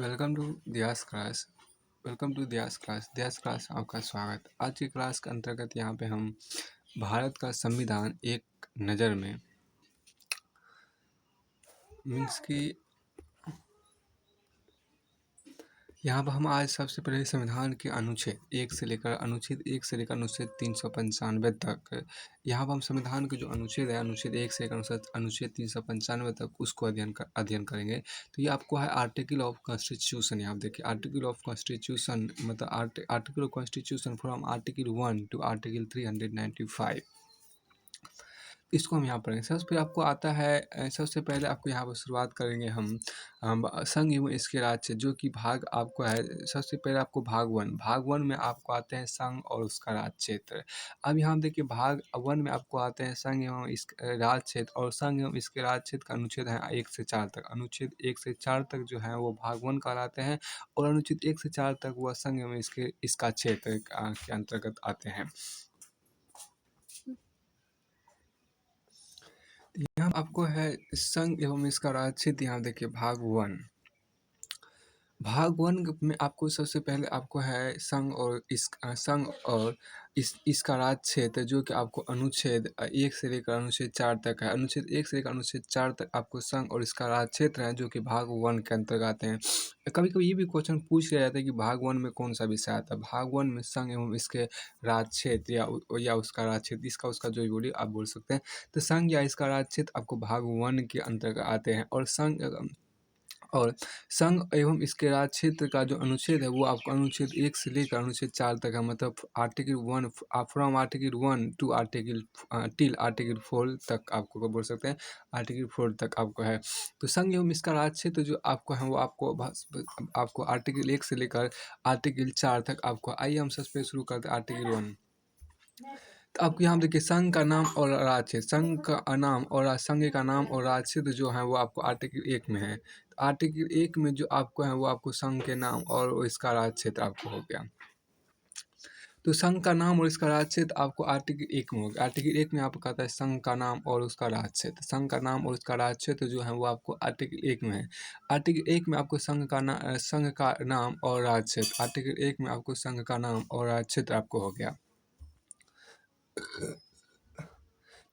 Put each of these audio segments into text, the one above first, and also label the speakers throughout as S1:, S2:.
S1: Welcome to Diya's class. Diya's class में आपका स्वागत। आज की क्लास के अंतर्गत यहाँ पे हम भारत का संविधान एक नज़र में मीन्स कि यहाँ पर हम आज सबसे पहले संविधान के अनुच्छेद एक से लेकर अनुच्छेद 395 तक। यहाँ पर हम संविधान के जो अनुच्छेद है अनुच्छेद 1 से लेकर अनुच्छेद 395 तक उसको अध्ययन करेंगे। तो ये आपको है आर्टिकल ऑफ कॉन्स्टिट्यूशन। यहाँ देखिए आर्टिकल ऑफ कॉन्स्टिट्यूशन मतलब article of constitution from article 1 to article 395, इसको हम यहाँ पढ़ेंगे। सबसे फिर आपको आता है सबसे पहले आपको यहाँ पर शुरुआत करेंगे हम संघ एवं इसके राज्य, जो कि भाग आपको है। सबसे पहले आपको भाग वन में आपको आते हैं संघ और उसका राज्य क्षेत्र। अब यहाँ देखिए भाग वन में आपको आते हैं संघ एवं इस राज्य क्षेत्र, और संघ एवं इसके राज्य क्षेत्र का अनुच्छेद है 1 से 4 तक। अनुच्छेद 1 से 4 तक जो है वो भाग वन कहलाते हैं, और अनुच्छेद 1 से 4 तक वह संघ एवं इसका क्षेत्र के अंतर्गत आते हैं। यहाँ आपको है संघ एवं इसका राज्य क्षेत्र। यहाँ देखिए भाग वन में आपको सबसे पहले आपको है संघ और इसका राज्य क्षेत्र, जो कि आपको अनुच्छेद 1 से लेकर अनुच्छेद 4 तक है। अनुच्छेद 1 से लेकर अनुच्छेद 4 तक आपको संघ और इसका राज्य क्षेत्र है, जो कि भाग वन के अंतर्गत आते हैं। कभी कभी ये भी क्वेश्चन पूछ लिया जाता है कि भाग वन में कौन सा विषय आता है। भाग वन में संघ एवं इसके राज्य क्षेत्र या उसका राज्य क्षेत्र, इसका उसका जो भी बोलिए आप बोल सकते हैं। तो संघ या इसका राज्य क्षेत्र आपको भाग वन के अंतर्गत आते हैं, और संघ एवं इसके राज्य क्षेत्र का जो अनुच्छेद है वो आपको अनुच्छेद 1 से लेकर अनुच्छेद 4 तक है। मतलब article 1 from article 1 to article 4 तक आपको बोल सकते हैं। आर्टिकल 4 तक आपको है। तो संघ एवं इसका राज्य क्षेत्र जो आपको है वो आपको आर्टिकल 1 से लेकर आर्टिकल 4 तक आपको। आइए हम सबसे शुरू करते हैं आर्टिकल 1। तो आपको यहाँ देखिए संघ का नाम और राज्य, संघ का नाम और संघ का नाम और राज्य जो है वो आपको आर्टिकल 1 में है। तो आर्टिकल 1 में जो आपको है वो आपको संघ के नाम और इसका राज्य क्षेत्र आपको हो गया। तो संघ का नाम और इसका राज्य क्षेत्र आपको आर्टिकल 1 में हो गया। आर्टिकल 1 में आपको कहता है संघ का नाम और उसका राज्य क्षेत्र। संघ का नाम और उसका राज्य क्षेत्र जो है वो आपको आर्टिकल 1 में है। आर्टिकल 1 में आपको संघ का नाम और राज्य क्षेत्र। आर्टिकल 1 में आपको संघ का नाम और राज्य क्षेत्र आपको हो गया।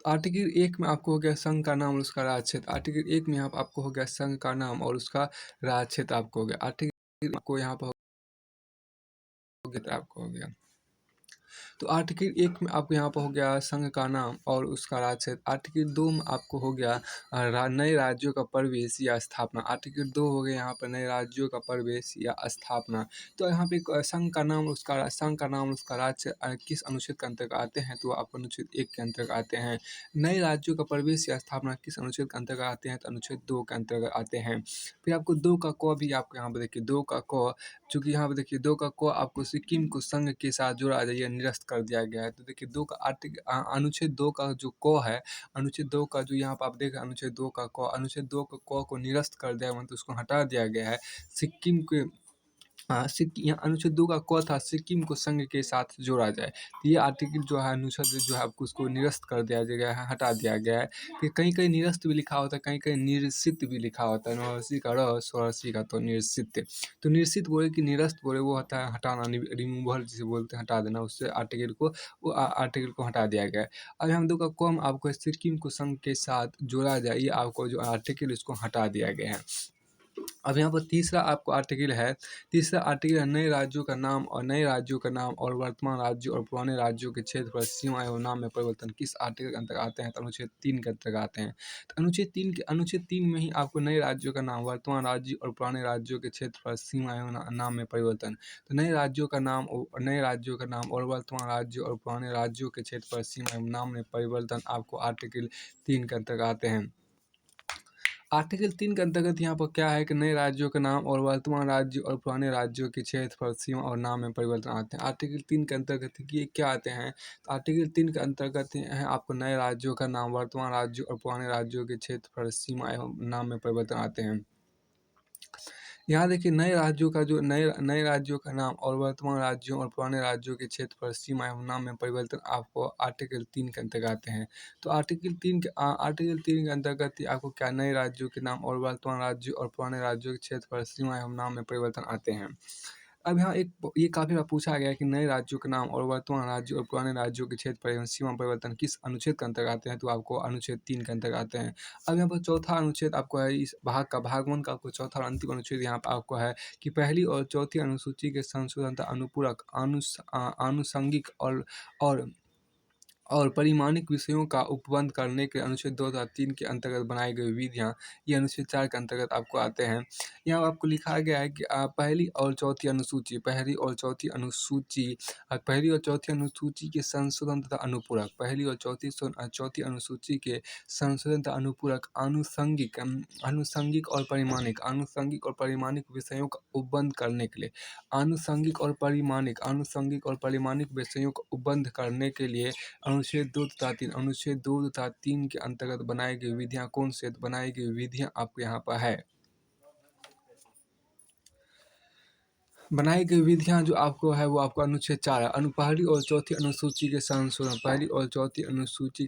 S1: आर्टिकल 1 में आपको हो गया संघ का नाम और उसका राज्य क्षेत्र। आर्टिकल 1 में यहाँ पर आपको हो गया संघ का नाम और उसका राज्य क्षेत्र आपको हो गया। आर्टिकल आपको यहाँ पर आपको हो गया। तो आर्टिकल 1 में आपको यहाँ पर हो गया संघ का नाम और उसका राज्य क्षेत्र। आर्टिकल 2 में आपको हो गया नए राज्यों का प्रवेश या स्थापना। आर्टिकल 2 हो गया यहाँ पर नए राज्यों का प्रवेश या स्थापना। तो यहाँ पे संघ का नाम उसका राज्य किस अनुच्छेद के अंतर्गत आते हैं, तो आप अनुच्छेद 1 के अंतर्गत आते हैं। नए राज्यों का प्रवेश या स्थापना किस अनुच्छेद के अंतर्गत आते हैं, तो अनुच्छेद 2 के अंतर्गत आते हैं। फिर आपको 2 का क भी आपको यहाँ पर देखिए 2 का क, चूँकि यहाँ पे देखिए 2 का क आपको सिक्किम को संघ के साथ जोड़ा जाइए निरस्त कर दिया गया है। तो देखिए 2 का अनुच्छेद 2 का जो क है, अनुच्छेद 2 का जो यहाँ पर आप देख रहे हैं अनुच्छेद 2 का क, अनुच्छेद 2 का क को निरस्त कर दिया मतलब उसको हटा दिया गया है। सिक्किम के यहाँ अनुच्छेद 2 का क था सिक्किम को संघ के साथ जोड़ा जाए। तो ये आर्टिकल जो है अनुच्छेद जो है आपको उसको निरस्त कर दिया गया है, हटा दिया गया है। फिर कहीं-कहीं निरस्त भी लिखा होता है, कहीं-कहीं निरसित भी लिखा होता है। नौरसी का र, स्वरसी का तो निरसित। तो निरसित बोले कि निरस्त बोले वो होता है हटाना, रिमूवल जिसे बोलते हैं, हटा देना। उससे आर्टिकल को हटा दिया गया है। अब हम 2 का क में आपको सिक्किम को संघ के साथ जोड़ा जाए, ये आपको जो आर्टिकल इसको हटा दिया गया है। अब यहाँ पर तीसरा आर्टिकल है नए राज्यों का नाम और वर्तमान राज्यों और पुराने राज्यों के क्षेत्र पर सीमा एवं नाम में परिवर्तन किस आर्टिकल के अंतर्गत आते हैं, तो अनुच्छेद 3 के अंतर्गत आते हैं। तो अनुच्छेद 3 में ही आपको नए राज्यों का नाम, वर्तमान राज्य और पुराने राज्यों के क्षेत्र पर सीमा एवं नाम में परिवर्तन। तो नए राज्यों का नाम और वर्तमान राज्य और पुराने राज्यों के क्षेत्र पर सीमा एवं नाम में परिवर्तन आपको आर्टिकल 3 के अंतर्गत आते हैं। आर्टिकल 3 के अंतर्गत यहाँ पर क्या है कि नए राज्यों का नाम और वर्तमान राज्य और पुराने राज्यों के क्षेत्र पर सीमा और नाम में परिवर्तन आते हैं। आर्टिकल 3 के अंतर्गत ये क्या आते हैं, तो आर्टिकल 3 के अंतर्गत है आपको नए राज्यों का नाम, वर्तमान राज्य और पुराने राज्यों के क्षेत्र पर सीमा एवं नाम में परिवर्तन आते हैं। यहाँ देखिए नए नए राज्यों का नाम और वर्तमान राज्यों और पुराने राज्यों के क्षेत्र पर सीमा एवं नाम में परिवर्तन आपको आर्टिकल 3 के अंतर्गत आते हैं। तो आर्टिकल 3 के अंतर्गत ही आपको क्या नए राज्यों के नाम और वर्तमान राज्यों और पुराने राज्यों के क्षेत्र पर सीमा एवं नाम में परिवर्तन आते हैं। अब यहाँ ये काफ़ी बार पूछा गया है कि नए राज्यों के नाम और वर्तमान राज्यों और पुराने राज्यों के क्षेत्र पर एवं सीमा परिवर्तन किस अनुच्छेद के अंतर्गत आते हैं, तो आपको अनुच्छेद 3 के अंतर्गत आते हैं। अब यहाँ पर चौथा अनुच्छेद आपको है इस भाग 1 का आपको चौथा और अंतिम अनुच्छेद यहाँ पर आपको है कि पहली और चौथी अनुसूची के संशोधन तथा अनुपूरक आनुषंगिक और परिमाणिक विषयों का उपबंध करने के अनुच्छेद 2 तथा 3 के अंतर्गत बनाई गई विधियाँ, ये अनुच्छेद 4 के अंतर्गत आपको आते हैं। यहाँ आपको लिखा गया है कि पहली और चौथी अनुसूची के संशोधन तथा अनुपूरक, चौथी अनुसूची के संशोधन तथा अनुपूरक आनुषंगिक और परिमाणिक विषयों का उपबंध करने के लिए विषयों का उपबंध करने के लिए अनुच्छेद 2 तथा 3 के अंतर्गत बनाई गई विधियाँ आपको यहाँ पर है। बनाई गई विधियाँ जो आपको है वो आपको अनुच्छेद 4 है। पहली और चौथी अनुसूची के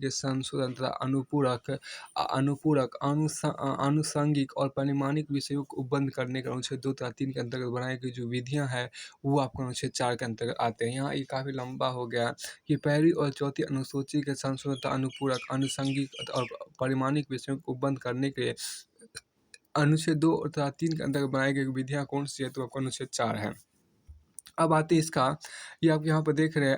S1: संशोधन तथा अनुपूरक आनुषंगिक और परिमाणिक विषयों को उपबंध करने के अनुच्छेद 2 तथा 3 के अंतर्गत बनाई गई जो विधियाँ हैं वो आपको अनुच्छेद 4 के अंतर्गत आते हैं। यहाँ ये काफ़ी लंबा हो गया कि पहली और चौथी अनुसूची के संशोधन तथा अनुपूरक आनुषंगिक और परिमाणिक विषयों को उपबंध करने के लिए अनुच्छेद 2 तथा 3 के अंतर्गत बनाई गई विधियाँ कौन सी है, तो आपको अनुच्छेद 4 है। अब आते हैं इसका, ये आप यहाँ पर देख रहे हैं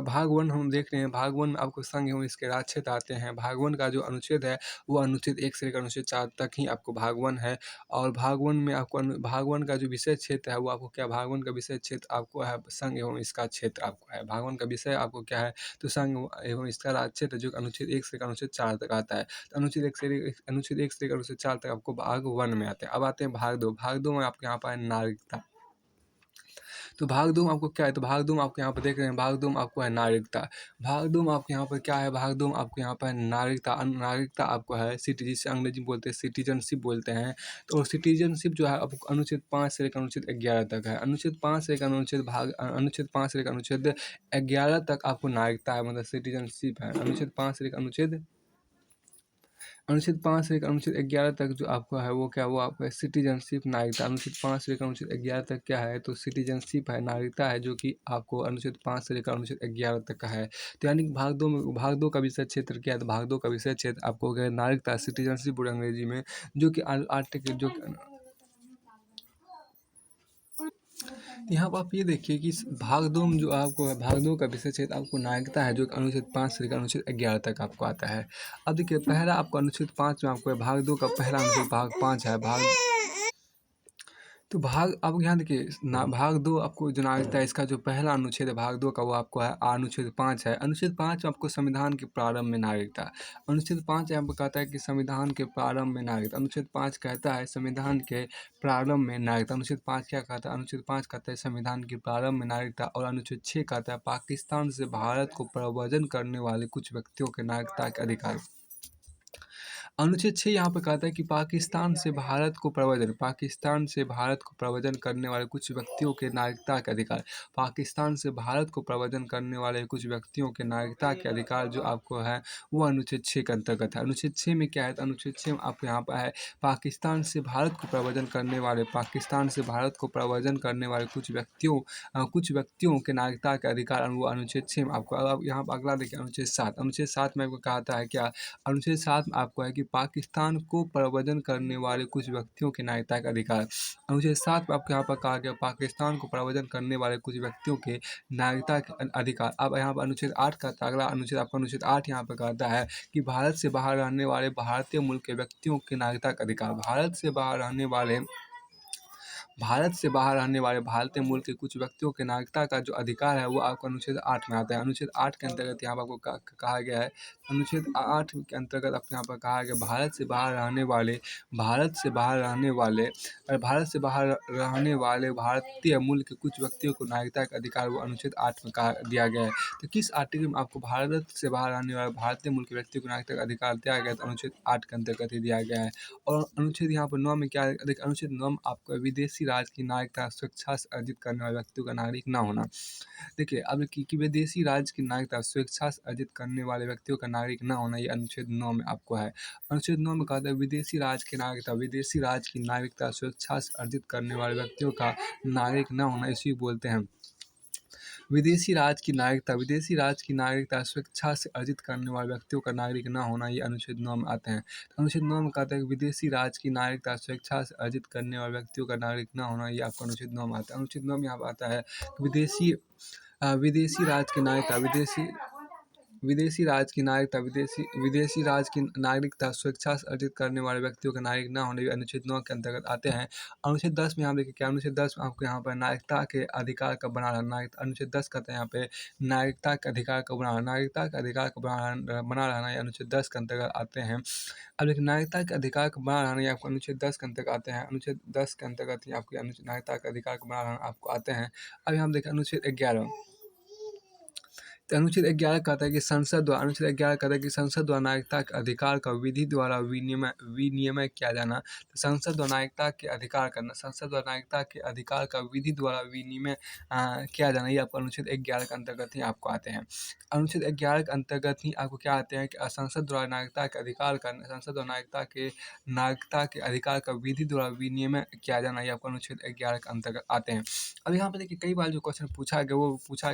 S1: भाग 1 हम देख रहे हैं। भाग 1 में आपको संघ एवं इसके राज्य आते हैं। भाग 1 का जो अनुच्छेद है वो अनुच्छेद 1 से लेकर अनुच्छेद 4 तक ही आपको भाग 1 है। और भाग 1 में आपको भाग 1 का जो विषय क्षेत्र है वो आपको क्या, भाग 1 का विषय क्षेत्र आपको है संघ एवं इसका क्षेत्र आपको है। भाग 1 का विषय आपको क्या है, तो संघ एवं इसका राज्य क्षेत्र जो अनुच्छेद 1 से लेकर अनुच्छेद 4 तक आता है। तो अनुच्छेद 1 से लेकर अनुच्छेद 4 तक आपको भाग 1 में आते हैं। अब आते हैं भाग 2। भाग 2 में आपके यहाँ पर है नागरिकता। तो भाग 2 में आपको क्या है, तो भाग 2 में आपको यहाँ पर देख रहे हैं, भाग 2 में आपको है नागरिकता। भाग 2 में आपके यहाँ पर क्या है, भाग 2 में आपको यहाँ पर नागरिकता नागरिकता आपको है जिसे अंग्रेजी में बोलते हैं सिटीजनशिप बोलते हैं। तो सिटीजनशिप जो है आपको अनुच्छेद 5 से लेकर अनुच्छेद 11 तक है। अनुच्छेद 5 से लेकर अनुच्छेद 11 तक आपको नागरिकता है, मतलब सिटीजनशिप है। अनुच्छेद 5 से लेकर अनुच्छेद 11 तक जो आपका है वो क्या, वो आपका सिटीजनशिप नागरिकता। अनुच्छेद 5 से लेकर अनुच्छेद 11 तक क्या है, तो सिटीजनशिप है, नागरिकता है, जो कि आपको अनुच्छेद 5 से लेकर अनुच्छेद 11 तक का है। तो यानी कि भाग 2 का विषय क्षेत्र क्या है, तो भाग 2 का विषय क्षेत्र आपको हो गया नागरिकता, सिटीजनशिप बोले अंग्रेजी में, जो कि आर्टिकल जो यहाँ पर आप ये देखिए कि भाग 2 में जो आपको है, भाग 2 का विषय क्षेत्र आपको नागरिकता है, जो कि अनुच्छेद 5 से लेकर अनुच्छेद 11 तक आपको आता है। अब देखिए पहला आपको अनुच्छेद 5 में आपको है, भाग 2 का पहला अनुच्छेद भाग 5 है। तो भाग अब यहाँ देखिए भाग 2 आपको जो नागरिकता है इसका जो पहला अनुच्छेद है भाग 2 का, वो आपको है अनुच्छेद 5 है। अनुच्छेद 5 में आपको संविधान के प्रारंभ में नागरिकता, अनुच्छेद 5 यहाँ पर कहता है कि संविधान के प्रारंभ में नागरिकता। अनुच्छेद 5 कहता है संविधान के प्रारंभ में नागरिकता। अनुच्छेद 5 क्या कहता है, अनुच्छेद 5 कहता है संविधान के प्रारंभ में नागरिकता। और अनुच्छेद 6 कहता है पाकिस्तान से भारत को प्रव्रजन करने वाले कुछ व्यक्तियों के नागरिकता के अधिकार। अनुच्छेद 6 यहाँ पे कहता है कि पाकिस्तान से भारत को प्रव्रजन करने वाले कुछ व्यक्तियों के नागरिकता के अधिकार। पाकिस्तान से भारत को प्रव्रजन करने वाले कुछ व्यक्तियों के नागरिकता के अधिकार जो आपको है वो अनुच्छेद 6 के अंतर्गत है। अनुच्छेद 6 में क्या है, तो अनुच्छेद 6 में आपको यहाँ पर है पाकिस्तान से भारत को प्रव्रजन करने वाले कुछ व्यक्तियों के नागरिकता के अधिकार, वो अनुच्छेद 6 में आपको। अब यहाँ पर अगला देखिए अनुच्छेद 7। अनुच्छेद 7 में आपको कहता है क्या, अनुच्छेद 7 में आपको है कि पाकिस्तान को प्रव्रजन करने वाले कुछ व्यक्तियों के नागरिकता का अधिकार। अनुच्छेद 7 में आपको यहाँ पर कहा गया पाकिस्तान को प्रव्रजन करने वाले कुछ व्यक्तियों के नागरिकता के अधिकार। अब यहाँ पर अनुच्छेद 8 का अगला अनुच्छेद आपका अनुच्छेद 8 यहाँ पर कहता है कि भारत से बाहर रहने वाले भारतीय मूल के व्यक्तियों के नागरिकता का अधिकार। भारत से बाहर रहने वाले भारत से बाहर रहने वाले भारतीय मूल के कुछ व्यक्तियों के नागरिकता का जो अधिकार है वो आपको अनुच्छेद 8 में आता है। अनुच्छेद 8 के अंतर्गत यहाँ पर आपको कहा गया है, अनुच्छेद 8 के अंतर्गत आपको यहाँ पर कहा गया भारत से बाहर रहने वाले भारतीय मूल के कुछ व्यक्तियों को नागरिकता का अधिकार वो अनुच्छेद 8 में कहा दिया गया है। तो किस आर्टिकल में आपको भारत से बाहर रहने वाले भारतीय मूल के व्यक्ति को नागरिकता का अधिकार दिया गया है? तो अनुच्छेद 8 के अंतर्गत ही दिया गया है। और अनुच्छेद यहाँ पर 9 में क्या है? देखिए अनुच्छेद 9 में आपको विदेशी राज्य की नागरिकता स्वेच्छा से अर्जित करने वाले व्यक्तियों का नागरिक ना होना। देखिए अब कि विदेशी राज्य की नागरिकता स्वेच्छा से अर्जित करने वाले व्यक्तियों का नागरिक ना होना, ये अनुच्छेद 9 में आपको है। अनुच्छेद 9 में कहता है विदेशी राज्य की नागरिकता स्वेच्छा से अर्जित करने वाले व्यक्तियों का नागरिक ना होना, इसी को बोलते हैं विदेशी राज्य की नागरिकता स्वेच्छा से अर्जित करने वाले व्यक्तियों का नागरिक न होना, ये अनुच्छेद 9 में आते हैं। अनुच्छेद 9 में कहता है कि विदेशी राज्य की नागरिकता स्वेच्छा से अर्जित करने वाले व्यक्तियों का नागरिक न होना, ये आपको अनुच्छेद 9 में आता है। अनुच्छेद 9 में यहाँ पर आता है कि विदेशी राज्य की नागरिकता विदेशी राज्य की नागरिकता स्वेच्छा से अर्जित करने वाले व्यक्तियों का नागरिक न होने, अनुच्छेद 9 के अंतर्गत आते हैं। अनुच्छेद 10 में यहाँ देखिए क्या अनुच्छेद 10 में आपको यहाँ पर नागरिकता के अधिकार का बना रहना, अनुच्छेद 10 कहते हैं यहाँ पे नागरिकता के अधिकार का बना रहना, ये अनुच्छेद 10 के अंतर्गत आते हैं। अब देखिए नागरिकता के अधिकार का बना रहना, ये आपको अनुच्छेद 10 के अंतर्गत आते हैं। अनुच्छेद 10 के अंतर्गत ही आपके नागरिकता के अधिकार का बना रहना आपको आते हैं। अब यहाँ देखिए अनुच्छेद 11, तो अनुच्छेद 11 कहता है कि संसद द्वारा नागरिकता के अधिकार का विधि द्वारा विनियमन किया जाना। तो संसद द्वारा नागरिकता के अधिकार का विधि द्वारा विनिमय किया जाना, ये आपको अनुच्छेद 11 के अंतर्गत ही आपको आते हैं। अनुच्छेद 11 के अंतर्गत ही आपको क्या आते हैं कि संसद द्वारा नागरिकता के अधिकार का विधि द्वारा विनियमन किया जाना, ये आपको अनुच्छेद 11 के अंतर्गत आते हैं। अब यहाँ पे देखिए कई बार जो क्वेश्चन पूछा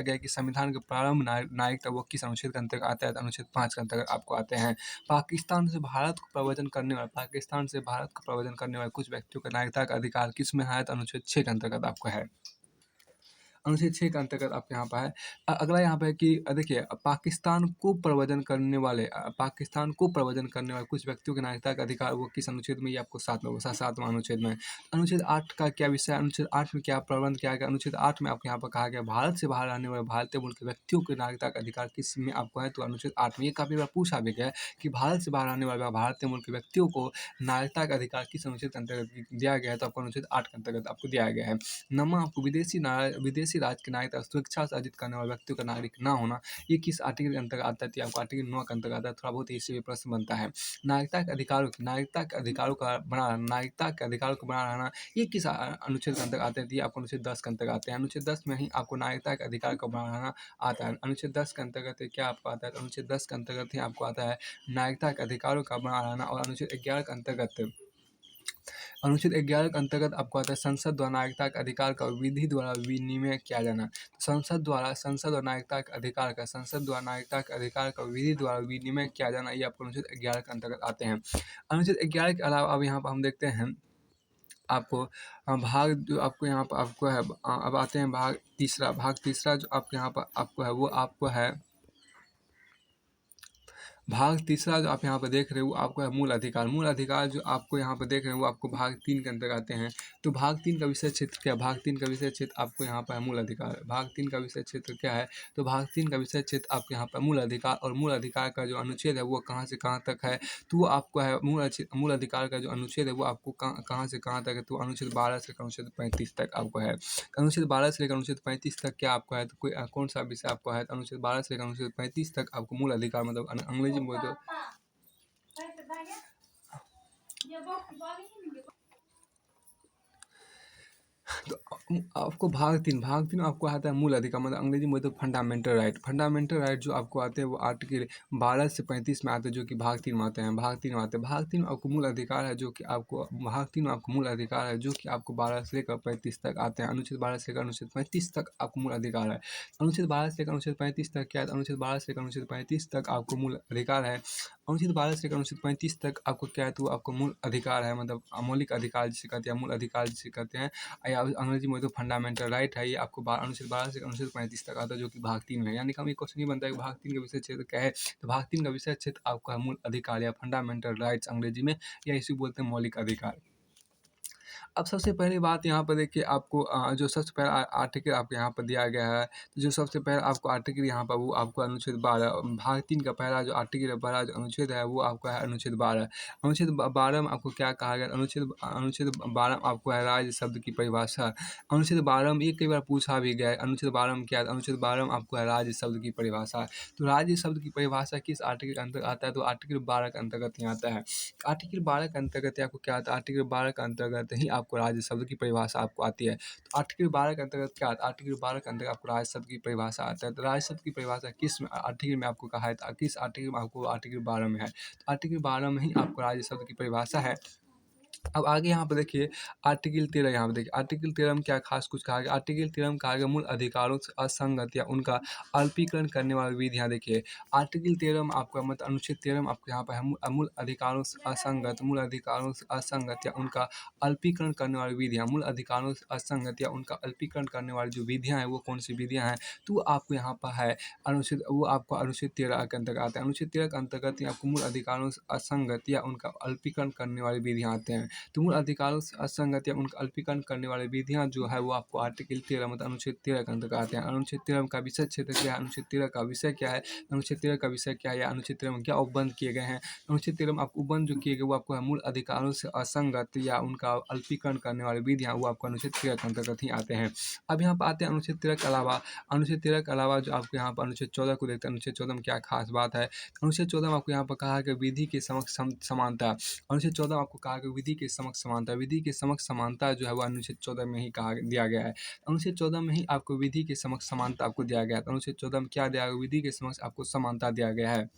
S1: गया कि संविधान के प्रारंभ नागरिकता वो किस अनुच्छेद के अंतर्गत आता है? तो अनुच्छेद 5 के अंतर्गत आपको आते हैं। पाकिस्तान से भारत को प्रव्रजन करने वाले कुछ व्यक्तियों का नागरिकता का अधिकार किस में है? तो अनुच्छेद 6 के अंतर्गत आपको है। अनुच्छेद 6 के अंतर्गत आपके यहाँ पर है। अगला यहाँ पे है कि देखिए पाकिस्तान को प्रव्रजन करने वाले कुछ व्यक्तियों के नागरिकता का अधिकार वो किस अनुच्छेद में? ये आपको 7वां अनुच्छेद में। अनुच्छेद 8 का क्या विषय है? अनुच्छेद 8 में क्या प्रावधान किया गया? अनुच्छेद 8 में आपको यहाँ पर कहा गया भारत से बाहर रहने वाले भारतीय मूल के व्यक्तियों के नागरिकता का अधिकार किस में आपको है? तो अनुच्छेद 8 में। ये काफ़ी बार पूछा भी गया है कि भारत से बाहर रहने वाले भारतीय मूल के व्यक्तियों को नागरिकता का अधिकार किस अनुच्छेद के अंतर्गत दिया गया है? तो आपको अनुच्छेद 8 के अंतर्गत आपको दिया गया है। नंबर आपको विदेशी राज्य की नागरिकता स्वेच्छा से अर्जित करने वाले व्यक्तियों का नागरिक ना होना, ये किस आर्टिकल के अंतर्गत आता है? तो आपको आर्टिकल 9 के अंतर्गत आता है। थोड़ा बहुत इससे भी प्रश्न बनता है। नागरिकता के अधिकारों का बना रहना, ये किस अनुच्छेद के अंतर्गत आते हैं? तो ये आपको अनुच्छेद 10 के अंतर्गत आते हैं। अनुच्छेद 10 में ही आपको नागरिकता के अधिकार का बना रहना आता है। अनुच्छेद 10 के अंतर्गत क्या आपको आता है? तो अनुच्छेद 10 के अंतर्गत ही आपको आता है नागरिकता के अधिकारों का बना रहना। और अनुच्छेद 11 के अंतर्गत आपको आता है संसद द्वारा नागरिकता के अधिकार का विधि द्वारा विनिमय किया जाना। संसद द्वारा नागरिकता के अधिकार का विधि द्वारा विनिमय किया जाना, ये आपको अनुच्छेद 11 के अंतर्गत आते हैं। अनुच्छेद 11 के अलावा अब यहाँ पर हम देखते हैं आपको भाग जो आपको यहाँ पर आपको है अब आते हैं भाग तीसरा जो आपके यहाँ पर आपको है वो आपको है भाग तीसरा जो आप यहाँ पर देख रहे हो वो आपको है मूल अधिकार जो आपको यहाँ पर देख रहे हैं वो आपको भाग 3 के अंतर्गत आते हैं। तो भाग 3 का विषय क्षेत्र क्या है? भाग 3 का विषय क्षेत्र आपको यहाँ पर मूल अधिकार। भाग 3 का विषय क्षेत्र क्या है? तो भाग 3 का विषय क्षेत्र आपके यहाँ पर मूल अधिकार, और मूल अधिकार का जो अनुच्छेद है वो कहाँ से कहाँ तक है? तो वो आपको है मूल अधिकार का जो अनुच्छेद है वो आपको कहाँ से कहाँ तक है? तो अनुच्छेद 12 से अनुच्छेद 35 तक आपको है। अनुच्छेद 12 से लेकर अनुच्छेद 35 तक क्या आपको है? तो कोई कौन सा विषय आपको है? तो अनुच्छेद 12 से लेकर अनुच्छेद 35 तक आपको मूल अधिकार मतलब अंग्रेजी में बोले तो तो आपको भाग तीन आपको आता है मूल अधिकार मतलब अंग्रेजी में तो फंडामेंटल राइट जो आपको आते हैं वो आर्टिकल 12 से 35 में आते हैं, जो कि भाग 3 में आते हैं। भाग 3 में आपको मूल अधिकार है जो कि आपको 12 से लेकर 35 तक आते हैं। अनुच्छेद 12 से लेकर अनुच्छेद 35 तक आपको मूल अधिकार है। अनुच्छेद 12 से लेकर अनुच्छेद 35 तक क्या है? अनुच्छेद 12 से लेकर अनुच्छेद 35 तक आपको मूल अधिकार है। अनुच्छेद 12 से लेकर अनुच्छेद 35 तक आपको क्या है? तो आपको मूल अधिकार है, मतलब मौलिक अधिकार जिसे कहते हैं, मूल अधिकार जिसे कहते हैं, या अंग्रेजी में तो फंडामेंटल राइट है। ये आपको अनुच्छेद 12 से अनुच्छेद 35 तक आता है, जो कि भाग 3 में है। यानी कि हम ये क्वेश्चन नहीं बनता है कि भाग 3 का विषय क्षेत्र क्या है? तो भाग 3 का विषय क्षेत्र आपका मूल अधिकार या फंडामेंटल राइट्स अंग्रेजी में, या इसी बोलते हैं मौलिक अधिकार। अब सबसे पहली बात यहाँ पर देखिए आपको जो सबसे पहला आर्टिकल आपको यहाँ पर दिया गया है, तो जो सबसे पहला आपको आर्टिकल यहाँ पर वो आपको अनुच्छेद 12 भाग 3 का पहला जो आर्टिकल है, पहला जो अनुच्छेद है वो आपका है अनुच्छेद 12। अनुच्छेद 12 में आपको क्या कहा गया? अनुच्छेद 12 में आपको है राज्य शब्द की परिभाषा। अनुच्छेद 12 में ये कई बार पूछा भी गया है, अनुच्छेद 12 में क्या है? अनुच्छेद 12 में आपको है राज्य शब्द की परिभाषा। तो राज्य शब्द की परिभाषा किस आर्टिकल के अंतर्गत आता है? तो आर्टिकल 12 के अंतर्गत ही आता है। आर्टिकल 12 के अंतर्गत आपको क्या आता है? आर्टिकल 12 के अंतर्गत ही आपको राज्य शब्द की परिभाषा आपको आती है। तो आर्टिकल 12 के अंतर्गत क्या आता है? आर्टिकल 12 के अंतर्गत आपको राज्य शब्द की परिभाषा आता है। तो राज्य शब्द की परिभाषा किस आर्टिकल में आपको कहा है? तो किस आर्टिकल में आपको? आर्टिकल 12 में है। तो आर्टिकल 12 में ही आपको राज्य शब्द की परिभाषा है। अब आगे यहाँ पर देखिए आर्टिकल 13 यहाँ पे देखिए आर्टिकल 13 में क्या खास कुछ कहा गया? आर्टिकल 13 में कहा गया मूल अधिकारों से असंगत या उनका अल्पीकरण करने वाली विधियाँ। देखिए आर्टिकल 13 में आपका मतलब अनुच्छेद 13 में आपको यहाँ पर है मूल अधिकारों से असंगत या उनका अल्पीकरण करने वाली विधियाँ। मूल अधिकारों से असंगत या उनका अल्पीकरण करने वाली जो विधियाँ हैं वो कौन सी विधियाँ हैं? तो वो आपको यहाँ पर है अनुच्छेद 13 के अंतर्गत आता है। अनुच्छेद 13 के अंतर्गत ही आपको मूल अधिकारों से असंगत या उनका अल्पीकरण करने वाली विधियाँ आते हैं। तो मूल अधिकारों से असंगत या उनका अल्पीकरण करने वाली विधियाँ जो है वो आपको आर्टिकल 13 मतलब अनुच्छेद 13 के अंतर्गत आते हैं। अनुच्छेद 13 का विषय क्षेत्र क्या है? अनुच्छेद 13 का विषय क्या है? अनुच्छेद 13 का विषय क्या है या अनुच्छेद 13 में क्या उपबंध किए गए हैं? अनुच्छेद 13 में आपको उपबंध जो किए गए वो आपको है मूल अधिकारों से असंगत या उनका अल्पीकरण करने वाली विधियाँ वो आपको अनुच्छेद 13 के अंतर्गत ही आते हैं। अब यहाँ पर आते हैं अनुच्छेद 13 के अलावा। अनुच्छेद 13 के अलावा जो आपको यहाँ पर अनुच्छेद 14 को देखते हैं। अनुच्छेद 14 में क्या खास बात है? अनुच्छेद 14 में आपको यहाँ पर कहा है कि विधि के समक्ष समानता। अनुच्छेद 14 में आपको कहा गया विधि के समक्ष समानता। विधि के समक्ष समानता जो है वो अनुच्छेद 14 में ही कहा दिया गया है। अनुच्छेद 14 में ही आपको विधि के समक्ष समानता आपको दिया गया है। तो अनुच्छेद 14 में क्या दिया गया? विधि के समक्ष आपको समानता दिया गया है।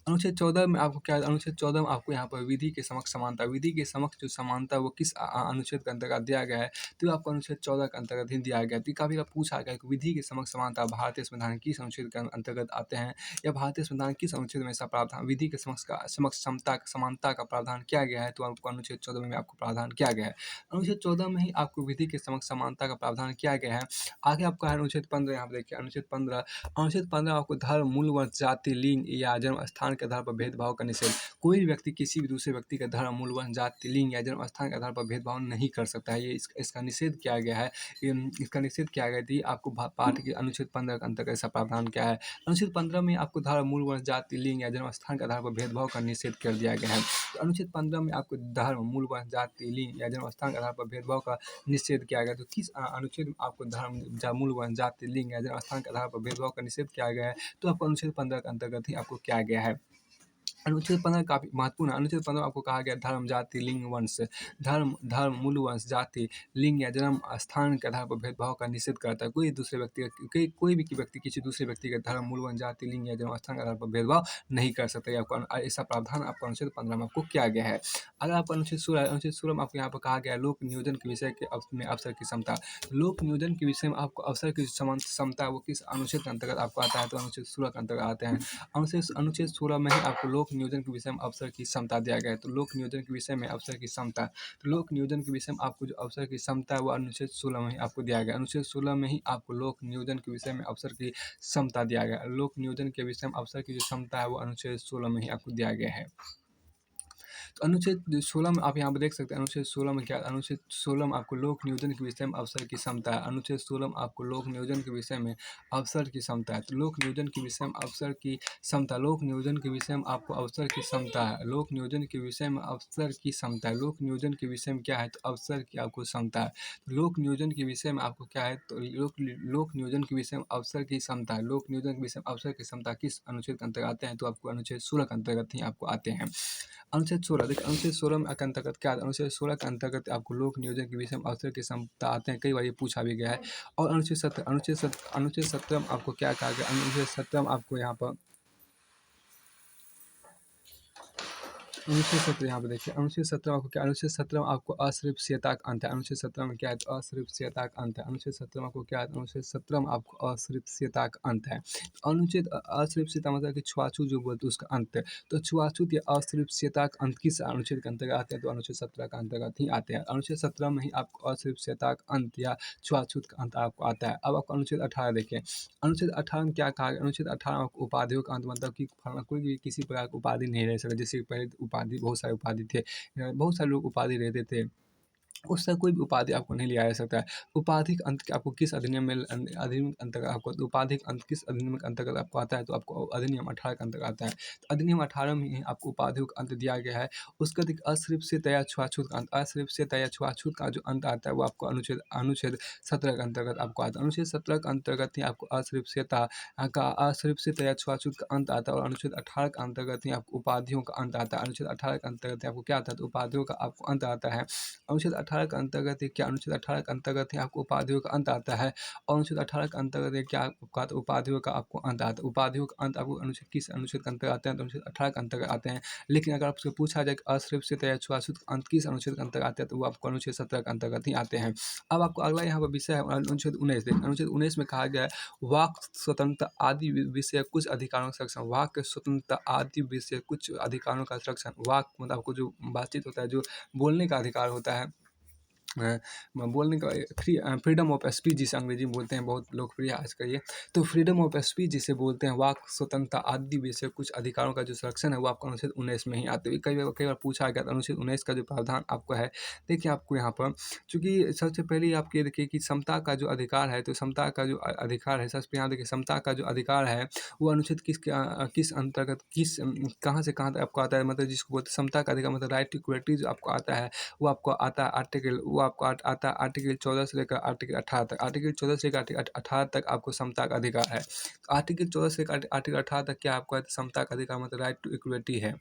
S1: अनुच्छेद 14 में आपको क्या? अनुच्छेद 14 में आपको यहाँ पर विधि के समक्ष समानता। विधि के समक्ष जो समानता वो किस अनुच्छेद के अंतर्गत दिया गया है? तो आपको अनुच्छेद 14 के अंतर्गत ही दिया गया है। तो काफ़ी बार पूछा गया है कि विधि के समक्ष समानता भारतीय संविधान किस अनुच्छेद के अंतर्गत आते हैं या भारतीय संविधान किस अनुच्छेद में ऐसा प्रावधान विधि के समक्ष समता समानता का प्रावधान किया गया है? तो आपको अनुच्छेद 14 में आपको प्रावधान किया गया है। अनुच्छेद 14 में ही आपको विधि के समक्ष समानता का प्रावधान किया गया है। आगे आपका है अनुच्छेद 15 यहाँ पर देखिए अनुच्छेद 15 आपको धर्म, मूल वर्ष, जाति, लिंग या जन्म स्थान के आधार पर भेदभाव का निषेध। कोई भी व्यक्ति किसी भी दूसरे व्यक्ति का धर्म, मूल वर्ष, जाति, लिंग या जन्म स्थान के आधार पर भेदभाव नहीं कर सकता है। ये इसका निषेध किया गया है। इसका निषेध किया गया थी आपको पाठ के अनुच्छेद 15 के अंतर्गत ऐसा प्रावधान क्या है? अनुच्छेद 15 में आपको धर्म, मूल वर्ष, जाति, लिंग या जन्म स्थान के आधार पर भेदभाव का निषेध कर दिया गया है। तो अनुच्छेद 15 में आपको धर्म, मूल वर्ष, जाति, लिंग या जन्म स्थान के आधार पर भेदभाव का निषेध किया गया। तो किस अनुच्छेद में आपको धर्म, मूल वर्ष, जाति, लिंग या जन्म स्थान के आधार पर भेदभाव का निषेध किया गया है? तो आपको अनुच्छेद 15 के अंतर्गत ही आपको किया गया है। अनुच्छेद 15 काफ़ी महत्वपूर्ण है। अनुच्छेद 15 आपको कहा गया धर्म, जाति, लिंग, वंश। धर्म, मूल वंश, जाति, लिंग या जन्म स्थान के आधार पर भेदभाव का निषेध करता है। कोई भी व्यक्ति किसी दूसरे व्यक्ति के धर्म, मूल वंश, जाति, लिंग या जन्म स्थान के आधार पर भेदभाव नहीं कर सकता। ये आपको ऐसा प्रावधान आपको अनुच्छेद 15 में आपको किया गया है। अगर आप अनुच्छेद 16 में आपको यहाँ पर कहा गया है लोक नियोजन के विषय के में अवसर की क्षमता। लोक नियोजन के विषय में आपको अवसर की क्षमता वो किस अनुच्छेद के अंतर्गत आपको आता है? तो अनुच्छेद 16 के अंतर्गत आते हैं। अनुच्छेद 16 में ही आपको लोक नियोजन के विषय में अवसर की क्षमता दिया गया है। तो लोक नियोजन के विषय में अवसर की क्षमता, तो लोक नियोजन के विषय में आपको जो अवसर की क्षमता है वो अनुच्छेद 16 में ही आपको दिया गया है। अनुच्छेद 16 में ही आपको लोक नियोजन के विषय में अवसर की क्षमता दिया गया है। लोक नियोजन के विषय में अवसर की जो क्षमता है वो अनुच्छेद 16 में ही आपको दिया गया है। तो अनुच्छेद 16 में आप यहाँ पर देख सकते हैं अनुच्छेद 16 में क्या? अनुच्छेद 16 में आपको लोक नियोजन के विषय में अवसर की क्षमता है। अनुच्छेद 16 में आपको लोक नियोजन के विषय में अवसर की क्षमता है। तो लोक नियोजन के विषय में अवसर की क्षमता, लोक नियोजन के विषय में आपको अवसर की क्षमता है। लोक नियोजन के विषय में अवसर की क्षमता है। लोक नियोजन के विषय में क्या है? तो अवसर की आपको क्षमता है। तो लोक नियोजन के विषय में आपको क्या है? तो लोक नियोजन के विषय में अवसर की क्षमता है। लोक नियोजन के विषय में अवसर की क्षमता किस अनुच्छेद के अंतर्गत आते हैं? तो आपको अनुच्छेद 16 के अंतर्गत ही आपको आते हैं। अनुच्छेद 16 देखिए अनुच्छेद 16 में के अंतर्गत क्या? अनुच्छेद 16 के अंतर्गत आपको लोक नियोजन के विषय में अवसर की क्षमता आते हैं। कई बार ये पूछा भी गया है। और अनुच्छेद 17 में आपको क्या कहा गया? अनुच्छेद 17 में आपको यहाँ पर अनुच्छेद 17 यहाँ पे देखिए अनुच्छेद 17 आपको क्या? अनुच्छेद 17 में आपको अस्पृश्यता का अंत है। अनुच्छेद 17 में क्या है? तो अस्पृश्यता का अंत है। अनुच्छेद 17 में आपको क्या है? अनुच्छेद 17 में आपको अस्पृश्यता का अंत है। अनुच्छेद अस्पृश्यता मतलब कि छुआछूत जो बोलते हैं उसका अंत है। तो छुआछूत या अस्पृश्यता का अंत किस अनुच्छेद के अंतर्गत आते हैं? तो अनुच्छेद 17 के अंतर्गत ही आते हैं। अनुच्छेद 17 में ही आपको अस्पृश्यता का अंत या छुआछूत का अंत आपको आता है। अब आपको अनुच्छेद 18 देखिए अनुच्छेद 18 में क्या कहा गया? अनुच्छेद 18 में उपाधियों का अंत मतलब कि कोई भी किसी प्रकार की उपाधि नहीं रह सकता। जैसे पहले उपाधि बहुत सारे उपाधि थे, बहुत सारे लोग उपाधि रहते थे। उससे कोई भी उपाधि आपको नहीं लिया जा सकता है। उपाधिक अंत आपको किस अधिनियम में अधिनियम के अंतर्गत आपको उपाधिक अंत किस अधिनियम के अंतर्गत आपको आता है, तो आपको अधिनियम 18 के अंतर्गत आता है। तो अधिनियम 18 में ही आपको उपाधिक अंत दिया गया है। उसके अधिक अस्पृश्यता या छुआछूत का अंत, अस्पृश्यता या छुआछूत का जो अंत आता है वो आपको अनुच्छेद अनुच्छेद 17 के अंतर्गत आपको आता है। अनुच्छेद 17 के अंतर्गत ही आपको अस्पृश्यता का अस्पृश्यता या छुआछूत का अंत आता है, और अनुच्छेद 18 के अंतर्गत ही आपको उपाधियों का अंत आता है। अनुच्छेद 18 के अंतर्गत ही आपको क्या आता है, तो उपाधियों का आपको अंत आता है। अनुच्छेद 18 के अंतर्गत ही क्या अनुच्छेद 18 के अंतर्गत ही आपको उपाधियों का अंत आता है, और अनुच्छेद 18 के अंतर्गत ये क्या आपका तो उपाधियों का आपको अंत आता है। उपाधियों का अंत आपको अनुच्छेद किस अनुच्छेद के अंतर्गत आते हैं, तो अनुच्छेद 18 के अंतर्गत आते हैं। लेकिन अगर आपसे पूछा जाए कि अस्पृश्यता या छुआछूत का अंत किस अनुच्छेद के अंतर्गत आते हैं, तो वो आपको अनुच्छेद 17 के अंतर्गत ही आते हैं। अब आपको अगला यहाँ पर विषय है अनुच्छेद 19 देखिए। अनुच्छेद 19 में कहा गया है वाक स्वतंत्रता आदि विषय कुछ अधिकारों का संरक्षण। वाक स्वतंत्रता आदि विषय कुछ अधिकारों का संरक्षण। वाक मतलब आपको जो बातचीत होता है, जो बोलने का अधिकार होता है, अ, बोलने का फ्रीडम ऑफ स्पीच जिसे अंग्रेजी में बोलते हैं, बहुत लोकप्रिय है आजकल ये। तो फ्रीडम ऑफ स्पीच जिसे बोलते हैं, वाक स्वतंत्रता आदि विषय कुछ अधिकारों का जो संरक्षण है वो आपको अनुच्छेद 19 में ही आते हुए कई बार पूछा गया था। अनुच्छेद 19 का जो प्रावधान आपको है, देखिए आपको यहाँ पर चूँकि सबसे पहले आप ये देखिए कि समता का जो अधिकार है, तो समता का जो अधिकार है, सबसे यहाँ देखिए समता का जो अधिकार है वो अनुच्छेद किस अंतर्गत कहाँ से कहाँ तक आपको आता है, मतलब जिसको बोलते हैं समता का अधिकार, मतलब राइट टू इक्वलिटी जो आपको आता है वो आपको आता है आर्टिकल, वो आपको आता है आर्टिकल 14 से लेकर आर्टिकल 18 तक। आर्टिकल 14 से लेकर आर्टिकल 18 तक आपको समता का अधिकार है। तो आर्टिकल 14 से लेकर आर्टिकल 18 तक क्या आपको है, तो समता का अधिकार मतलब राइट टू इक्वलिटी है।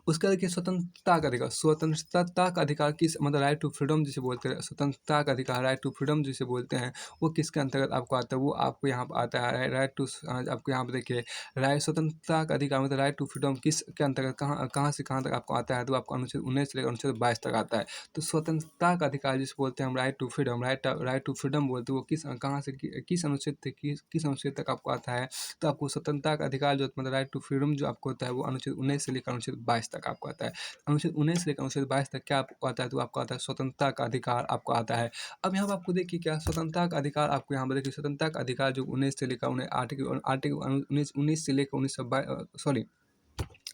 S1: उसका देखिए स्वतंत्रता का अधिकार, स्वतंत्रता का अधिकार किस मतलब राइट टू फ्रीडम जिसे बोलते हैं, स्वतंत्रता का अधिकार राइट टू फ्रीडम जिसे बोलते हैं, वो किसके अंतर्गत आपको आता है, वो आपको यहाँ पर आता है राइट टू, आपको यहाँ पर देखिए राइट स्वतंत्रता का अधिकार मतलब राइट टू फ्रीडम किसके अंतर्गत कहाँ कहाँ से कहाँ तक आपको आता है, तो आपको अनुच्छेद 19 से लेकर अनुच्छेद 22 तक आता है। तो स्वतंत्रता का अधिकार जिसे बोलते हैं हम right to freedom, right to freedom बोलते हैं, वो किस कहाँ से किस अनुच्छेद से किस अनुच्छेद तक आपको आता है, तो आपको स्वतंत्रता का अधिकार जो मतलब राइट टू फ्रीडम जो आपको होता है वो अनुच्छेद 19 से लेकर अनुच्छेद 22 तक आपको आता है। अनुच्छेद 19 से लेकर अनुच्छेद 22 तक क्या आपको आता है, तो आपको आता है स्वतंत्रता का अधिकार आपको आता है। अब यहाँ पर आपको देखिए क्या स्वतंत्रता का अधिकार आपको यहाँ पर देखिए स्वतंत्रता का अधिकार जो 19 से लेकर उन्हें आर्टिकल आर्टिकल 19 से लेकर 19 सॉरी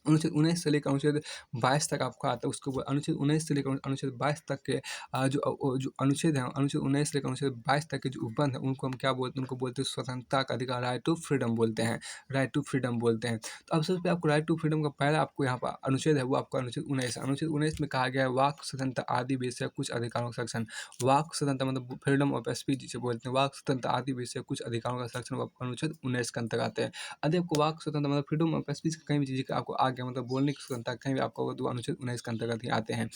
S1: अनुच्छेद 19 से लेकर अनुच्छेद 22 तक आपका आता है। उसके ऊपर अनुच्छेद 19 से लेकर अनुच्छेद 22 तक के जो अनुच्छेद हैं, अनुच्छेद 19 से लेकर अनुच्छेद 22 तक के जो उपबंध हैं, उनको हम क्या बोलते हैं, उनको बोलते हैं स्वतंत्रता का अधिकार, राइट टू फ्रीडम बोलते हैं, राइट टू फ्रीडम बोलते हैं। तो अब सबसे पहले आपको राइट टू फ्रीडम का पहला आपको यहाँ पर अनुच्छेद है वो आपका अनुच्छेद 19 है। अनुच्छेद 19 में कहा गया है वाक स्वतंत्रता आदि विषय कुछ अधिकारों का संरक्षण। वाक स्वतंत्रता मतलब फ्रीडम ऑफ स्पीच जिसे बोलते हैं, वाक स्वतंत्रता आदि विषय कुछ अधिकारों का संरक्षण वो आपको अनुच्छेद 19 के अंतर्गत आते हैं। यदि आपको वाक स्वतंत्रता मतलब फ्रीडम ऑफ स्पीच कहीं भी चीज़ का आपको आ गया, मतलब बोलने की स्वतंत्रता कहीं भी आपको होगा, तो अनुच्छेद 19 के अंतर्गत ही आते हैं।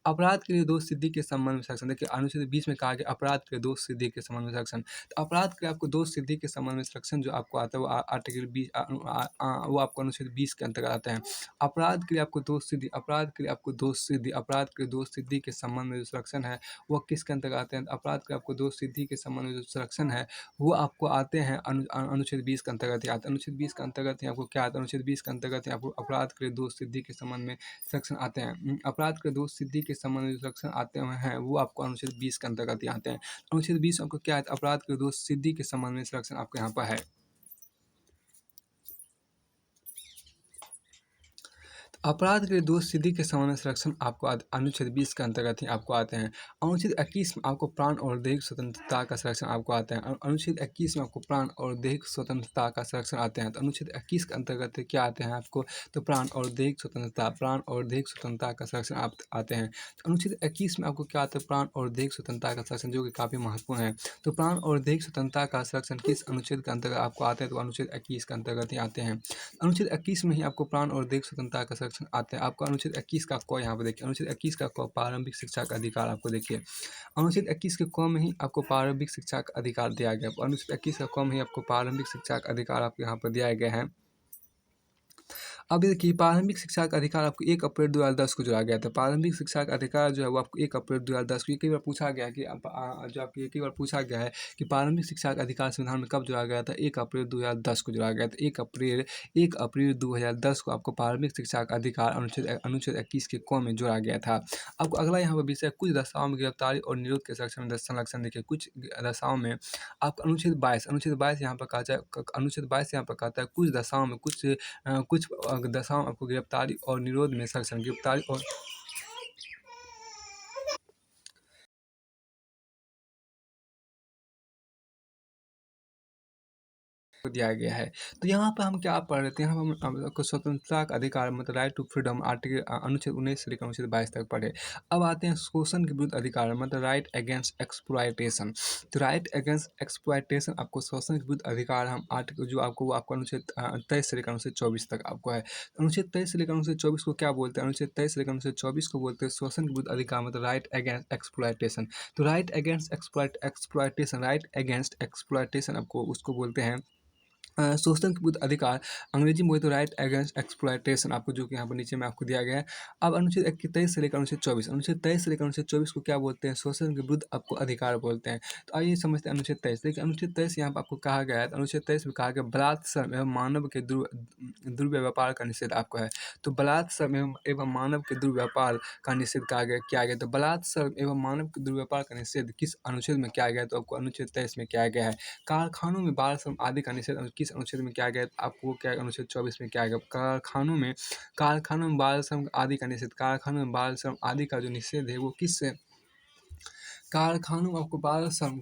S1: अपराध के लिए दोष सिद्धि के संबंध में संरक्षण, देखिए अनुच्छेद 20 में कहा गया अपराध के लिए दोष सिद्धि के संबंध में संरक्षण। तो अपराध के लिए आपको दोष सिद्धि के संबंध में संरक्षण जो आपको आता है वो आर्टिकल 20 वो आपको अनुच्छेद 20 के अंतर्गत आते हैं। अपराध के लिए आपको दोष सिद्धि, अपराध के लिए आपको दोष सिद्धि, अपराध के लिए दोष सिद्धि के संबंध में जो संरक्षण है वो किसके अंतर्गत आते हैं, अपराध के आपको दोष सिद्धि के संबंध में जो संरक्षण है वो आपको आते हैं अनुच्छेद 20 के अंतर्गत ही आते हैं। अनुच्छेद 20 के अंतर्गत ही आपको क्या आता है, अनुच्छेद 20 के अंतर्गत ही आपको अपराध के लिए दोष सिद्धि के संबंध में सेक्शन आते हैं। अपराध के दोष सिद्धि के संबंध में जो सेक्शन आते हुए हैं वो आपको अनुच्छेद 20 के अंतर्गत ही आते हैं। अनुच्छेद 20 आपको क्या है, अपराध के दोष सिद्धि के संबंध में सेक्शन आपको यहाँ पर है। अपराध के लिए दोष सिद्धि के संबंध में संरक्षण आपको अनुच्छेद 20 के अंतर्गत ही आपको आते हैं। अनुच्छेद 21 में आपको प्राण और दैहिक स्वतंत्रता का संरक्षण आपको आता है। अनुच्छेद 21 में आपको प्राण और दैहिक स्वतंत्रता का संरक्षण आते हैं। तो अनुच्छेद 21 के अंतर्गत क्या आते हैं आपको, तो प्राण और दैहिक स्वतंत्रता, प्राण और दैहिक स्वतंत्रता का संरक्षण आप आते हैं। तो अनुच्छेद 21 में आपको क्या आता है, प्राण और दैहिक स्वतंत्रता का संरक्षण, जो कि काफ़ी महत्वपूर्ण है। तो प्राण और दैहिक स्वतंत्रता का संरक्षण किस अनुच्छेद के अंतर्गत आपको आते हैं, तो अनुच्छेद 21 के अंतर्गत ही आते हैं। अनुच्छेद 21 में ही आपको प्राण और दैहिक स्वतंत्रता का संरक्षण आते हैं। आपको अनुच्छेद 21 का क यहाँ पे देखिए, अनुच्छेद 21 का क प्रारंभिक शिक्षा का अधिकार आपको देखिए, अनुच्छेद 21 के क में ही आपको प्रारंभिक शिक्षा का अधिकार दिया गया है। अनुच्छेद 21 का क में ही आपको प्रारंभिक शिक्षा का अधिकार आपको यहाँ पर दिया गया है। अब देखिए प्रारंभिक शिक्षा का अधिकार आपको 1 अप्रैल 2010 को जोड़ा गया था। प्रारंभिक शिक्षा का अधिकार जो है वो आपको 1 अप्रैल 2010 को, ये कई बार पूछा गया है कि जो आपको ये कई बार पूछा गया है कि प्रारंभिक शिक्षा का अधिकार संविधान में कब जोड़ा गया था, 1 अप्रैल 2010 को जोड़ा गया था। 1 अप्रैल 2010 को आपको प्रारंभिक शिक्षा का अधिकार अनुच्छेद 21 के क में जोड़ा गया था। आपको अगला यहाँ पर विषय कुछ दशाओं में गिरफ्तारी और निरोध के संरक्षण देखिए, कुछ दशाओं में आपको अनुच्छेद 22 यहाँ पर कहा जाए, अनुच्छेद 22 यहाँ पर कहता है कुछ दशाओं में कुछ दशाओं आपको गिरफ्तारी और निरोध में संरक्षण, गिरफ्तारी और दिया गया है। तो यहाँ पे हम क्या पढ़ रहे थे, यहाँ हम आपको स्वतंत्रता का अधिकार मतलब राइट टू फ्रीडम आर्टिकल अनुच्छेद 19 से लेकर अनुच्छेद 22 तक पढ़े। अब आते हैं शोषण के विरुद्ध अधिकार मतलब राइट अगेंस्ट एक्सप्लॉयटेशन। तो राइट अगेंस्ट एक्सप्लॉयटेशन आपको शोषण के विरुद्ध अधिकार हम आर्टिकल जो आपको वो आपको अनुच्छेद 23 से लेकर अनुच्छेद 24 तक आपको है। अनुच्छेद 23 से लेकर अनुच्छेद 24 को क्या बोलते हैं? अनुच्छेद 23 से लेकर अनुच्छेद 24 को बोलते हैं शोषण के विरुद्ध अधिकार मतलब राइट अगेंस्ट एक्सप्लॉयटेशन। तो right against exploitation, right against exploitation आपको उसको बोलते हैं शोषण के विरुद्ध अधिकार। अंग्रेजी में बोले तो राइट अगेंस्ट एक्सप्लॉयटेशन आपको जो कि यहाँ पर नीचे में आपको दिया गया है। अब अनुच्छेद 23 से लेकर अनुच्छेद 24, अनुच्छेद 23 से लेकर अनुच्छेद 24 को क्या बोलते हैं? शोषण के विरुद्ध आपको अधिकार बोलते हैं। तो आइए समझते हैं अनुच्छेद 23। देखिए अनुच्छेद 23 यहाँ पर आपको कहा गया है, तो अनुच्छेद 23 में कहा गया बलात् श्रम एवं मानव के दुर्व्यापार का निषेध आपको है। तो बलात् श्रम एवं मानव के दुर्व्यापार का निषेध किया गया। तो बलात् श्रम एवं मानव के दुर्व्यापार का निषेध किस अनुच्छेद में किया गया? तो आपको अनुच्छेद 23 में किया गया है। कारखानों में बाल श्रम आदि का निषेध किस अनुच्छेद में किया गया? आपको क्या अनुच्छेद 24 में किया गया। कारखानों में बाल श्रम आदि का निषेध, कारखानों में बाल श्रम आदि का जो निषेध है वो किस कारखानों आपको बाल श्रम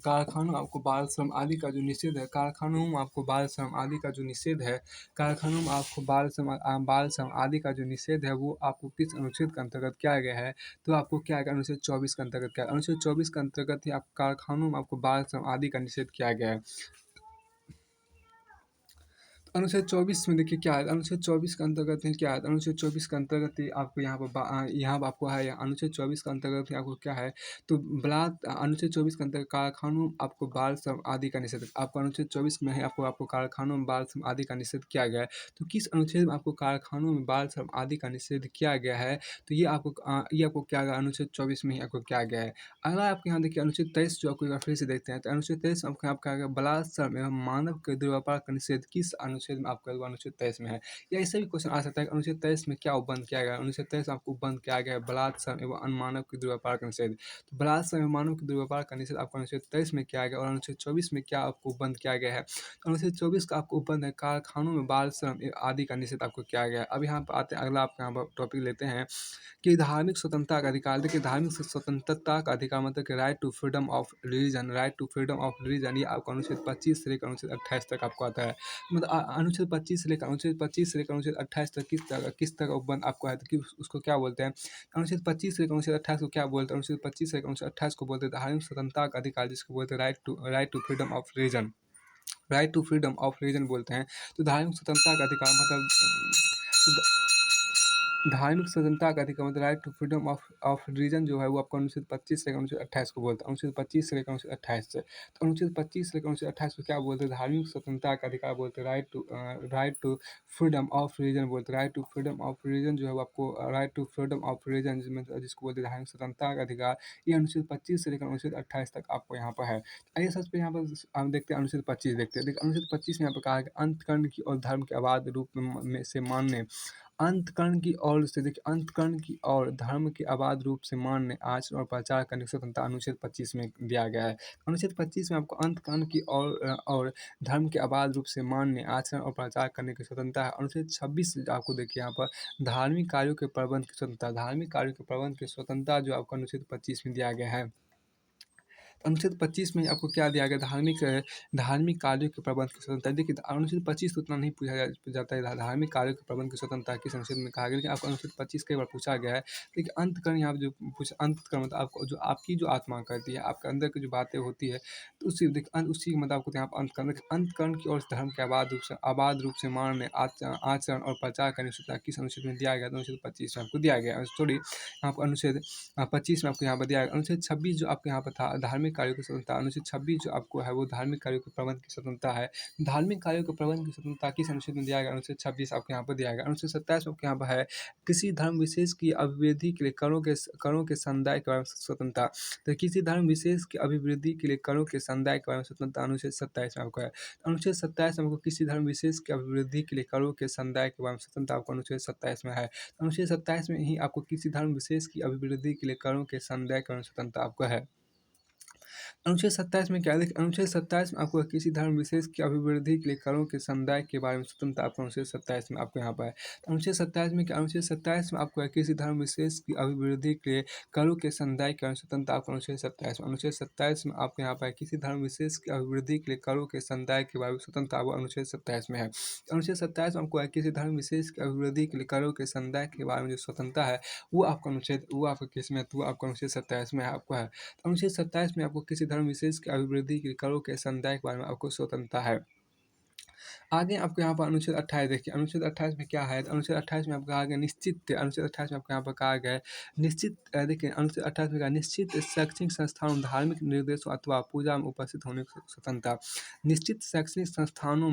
S1: आदि का जो निषेध है, कारखानों में आपको बाल श्रम आदि का जो निषेध है, कारखानों में आपको बाल श्रम आदि का जो निषेध है वो आपको किस अनुच्छेद के अंतर्गत किया गया है? तो आपको क्या है अनुच्छेद 24 के अंतर्गत क्या है? अनुच्छेद 24 के अंतर्गत ही आप कारखानों में आपको बाल श्रम आदि का निषेध किया गया है। अनुच्छेद 24 में देखिए क्या है, अनुच्छेद 24 के अंतर्गत ही क्या है, अनुच्छेद 24 के अंतर्गत ही आपको यहाँ पर आपको है अनुच्छेद 24 के अंतर्गत ही आपको क्या है, तो अनुच्छेद 24 के अंतर्गत कारखानों में आपको बाल श्रम आदि का निषेध, आपको अनुच्छेद 24 में है आपको कारखानों में बाल श्रम आदि का निषेध किया गया है। तो किस अनुच्छेद में आपको कारखानों में बाल श्रम आदि का निषेध किया गया है? तो ये आपको क्या गया अनुच्छेद 24 में ही आपको किया गया है। अगला आपके यहाँ देखिए अनुच्छेद 23 जो आपको एक बार फिर से देखते हैं, तो अनुच्छेद 23 आपको यहाँ क्या गया, बलात् श्रम एवं मानव के दुर्व्यापार का निषेध किस अनुच्छेद में आपका अनुच्छेद 23 में है? या ऐसे भी क्वेश्चन आ सकता है कि अनुच्छेद 23 में क्या उपबंध किया गया? अनुच्छेद 23 आपको उपबंध किया गया है बलात् श्रम एवं अनमानव के दुर्व्यापार का निषेध। तो बलात् श्रम एवं मानव के दुर्व्यापार का निषेध आपको अनुच्छेद 23 में किया गया और अनुच्छेद 24 में क्या आपको उपबंध किया गया है? तो अनुच्छेद 24 का आपको उपबंध है कारखानों में बाल श्रम आदि का निषेध आपको किया गया है। अब यहाँ पर आते हैं अगला आपका यहाँ पर टॉपिक लेते हैं कि धार्मिक स्वतंत्रता का अधिकार। देखिए धार्मिक स्वतंत्रता का अधिकार मतलब कि right to freedom of religion, right to freedom of religion ये आपको अनुच्छेद 25 से लेकर अनुच्छेद 28 तक आपको आता है। मतलब अनुच्छेद 25 से लेकर अनुच्छेद 28 तक किस तरह का उपबंध आपको है, तो कि उसको क्या बोलते हैं? अनुच्छेद 25 से लेकर अनुच्छेद 28 को क्या बोलते हैं? अनुच्छेद 25 से लेकर अनुच्छेद 28 को बोलते हैं धार्मिक स्वतंत्रता का अधिकार, जिसको बोलते हैं right to freedom of religion, right to freedom of religion बोलते हैं। तो धार्मिक स्वतंत्रता का अधिकार मतलब धार्मिक स्वतंत्रता का अधिकार मतलब right to freedom of religion जो है वो आपको अनुच्छेद 25 से लेकर अनुच्छेद 28 को बोलता है। अनुच्छेद 25 से लेकर अनुच्छेद 28 से, तो अनुच्छेद 25 से लेकर अनुच्छेद 28 को क्या बोलते हैं? धार्मिक स्वतंत्रता का अधिकार बोलते हैं, right to freedom of religion बोलते हैं। Right to freedom of religion जो है वो आपको right to freedom of religion जिसको बोलते हैं धार्मिक स्वतंत्रता का अधिकार, ये अनुच्छेद 25 से लेकर अनुच्छेद 28 तक आपको यहाँ पर है। आइए सबसे पहले यहाँ पर हम देखते हैं अनुच्छेद 25 देखते हैं। देखिए अनुच्छेद 25 में यहाँ पर कहा है कि अंतकरण की और धर्म के अबाध रूप में से मान्य, अंतकरण की ओर से देखिए अंतकरण की और धर्म के अबाध रूप से मान्य आचरण और प्रचार करने की स्वतंत्रता अनुच्छेद 25 में दिया गया है। अनुच्छेद 25 में आपको अंतकरण की और धर्म के अबाध रूप से मान्य आचरण और प्रचार करने की स्वतंत्रता है। अनुच्छेद 26 आपको देखिए यहाँ पर धार्मिक कार्यों के प्रबंध की स्वतंत्रता, धार्मिक कार्यों के प्रबंध की स्वतंत्रता जो आपको अनुच्छेद 25 में दिया गया है। अनुच्छेद 25 में आपको क्या दिया गया? धार्मिक कार्यों के प्रबंध की स्वतंत्रता। देखिए अनुच्छेद 25 तो उतना नहीं पूछा जाता है धार्मिक कार्यों के प्रबंध की स्वतंत्रता किस अनुच्छेद में कहा गया, लेकिन आपको अनुच्छेद 25 कई बार पूछा गया है। देखिए अंतकरण यहाँ पे जो पूछा, अंतकरण मतलब आपको जो आपकी जो आत्मा करती है, आपके अंदर की जो बातें होती है, तो उसी मतलब आपको यहाँ पर अंतकरण की ओर से धर्म के आबाद रूप से मान्य आचरण और प्रचार करने की स्वतंत्रता किस अनुच्छेद में दिया गया? तो अनुच्छेद 25 में आपको दिया गया है। सॉरी आपको अनुच्छेद 25 में आपको यहाँ पर दिया गया। अनुच्छेद 26 जो आपके यहाँ पर था धार्मिक कार्यों की स्वतंत्रता, अनुच्छेद 26 जो आपको है वो धार्मिक कार्यों के प्रबंध की स्वतंत्रता है। धार्मिक कार्यों के प्रबंध की स्वतंत्रता किस अनुच्छेद में दिया गया? अनुच्छेद 26 आपको यहाँ पर दिया गया। अनुच्छेद 27 आपके यहाँ पर है किसी धर्म विशेष की अभिवृद्धि के लिए करों के समुदाय के बारे में स्वतंत्रता। तो किसी धर्म विशेष की अभिवृद्धि के लिए करों के समुदाय के बारे में स्वतंत्रता अनुच्छेद 27 में आपको है। अनुच्छेद 27 में आपको किसी धर्म विशेष की अभिवृद्धि के लिए करों के समुदाय के बारे में स्वतंत्रता आपको अनुच्छेद 27 में है। अनुच्छेद 27 में ही आपको किसी धर्म विशेष की अभिवृद्धि के लिए करों के समुदाय के बारे में स्वतंत्रता आपको है। अनुच्छेद 27 में क्या है? देखिए अनुच्छेद 27 में आपको किसी धर्म विशेष की अभिवृद्धि के लिए करों के समुदाय के बारे में स्वतंत्रता आपको अनुच्छेद 27 में आपको यहाँ पर है। तो अनुच्छेद 27 में क्या? अनुच्छेद 27 में आपको है किसी धर्म विशेष की अभिवृद्धि के लिए करों के समुदाय की स्वतंत्रता आपको अनुच्छेद 27 में। अनुच्छेद 27 में आपको यहाँ पर है किसी धर्म विशेष की अभिवृद्धि के लिए करों के समुदाय के बारे में स्वतंत्रता आपको अनुच्छेद 27 में है। तो अनुच्छेद 27 में आपको है किसी धर्म विशेष की अभिवृद्धि के लिए करों के समुदाय के बारे में जो स्वतंत्रता है वो आपका किस में है? तो वो आपका अनुच्छेद 27 में आपको है। अनुच्छेद 27 में आपको किसी धर्म विशेष की अभिवृद्धि के करों के समुदाय के बारे में आपको स्वतंत्रता है। आगे आपको यहाँ पर अनुच्छेद 28 देखिए, अनुच्छेद 28 में क्या है? तो अनुच्छेद 28 में आपको कहा गया निश्चित अनुच्छेद 28 में आपको यहाँ पर कहा गया है निश्चित देखिए अनुच्छेद 28 में कहा निश्चित शैक्षणिक संस्थानों, धार्मिक निर्देशों अथवा पूजा में उपस्थित होने की स्वतंत्रता। निश्चित शैक्षणिक संस्थानों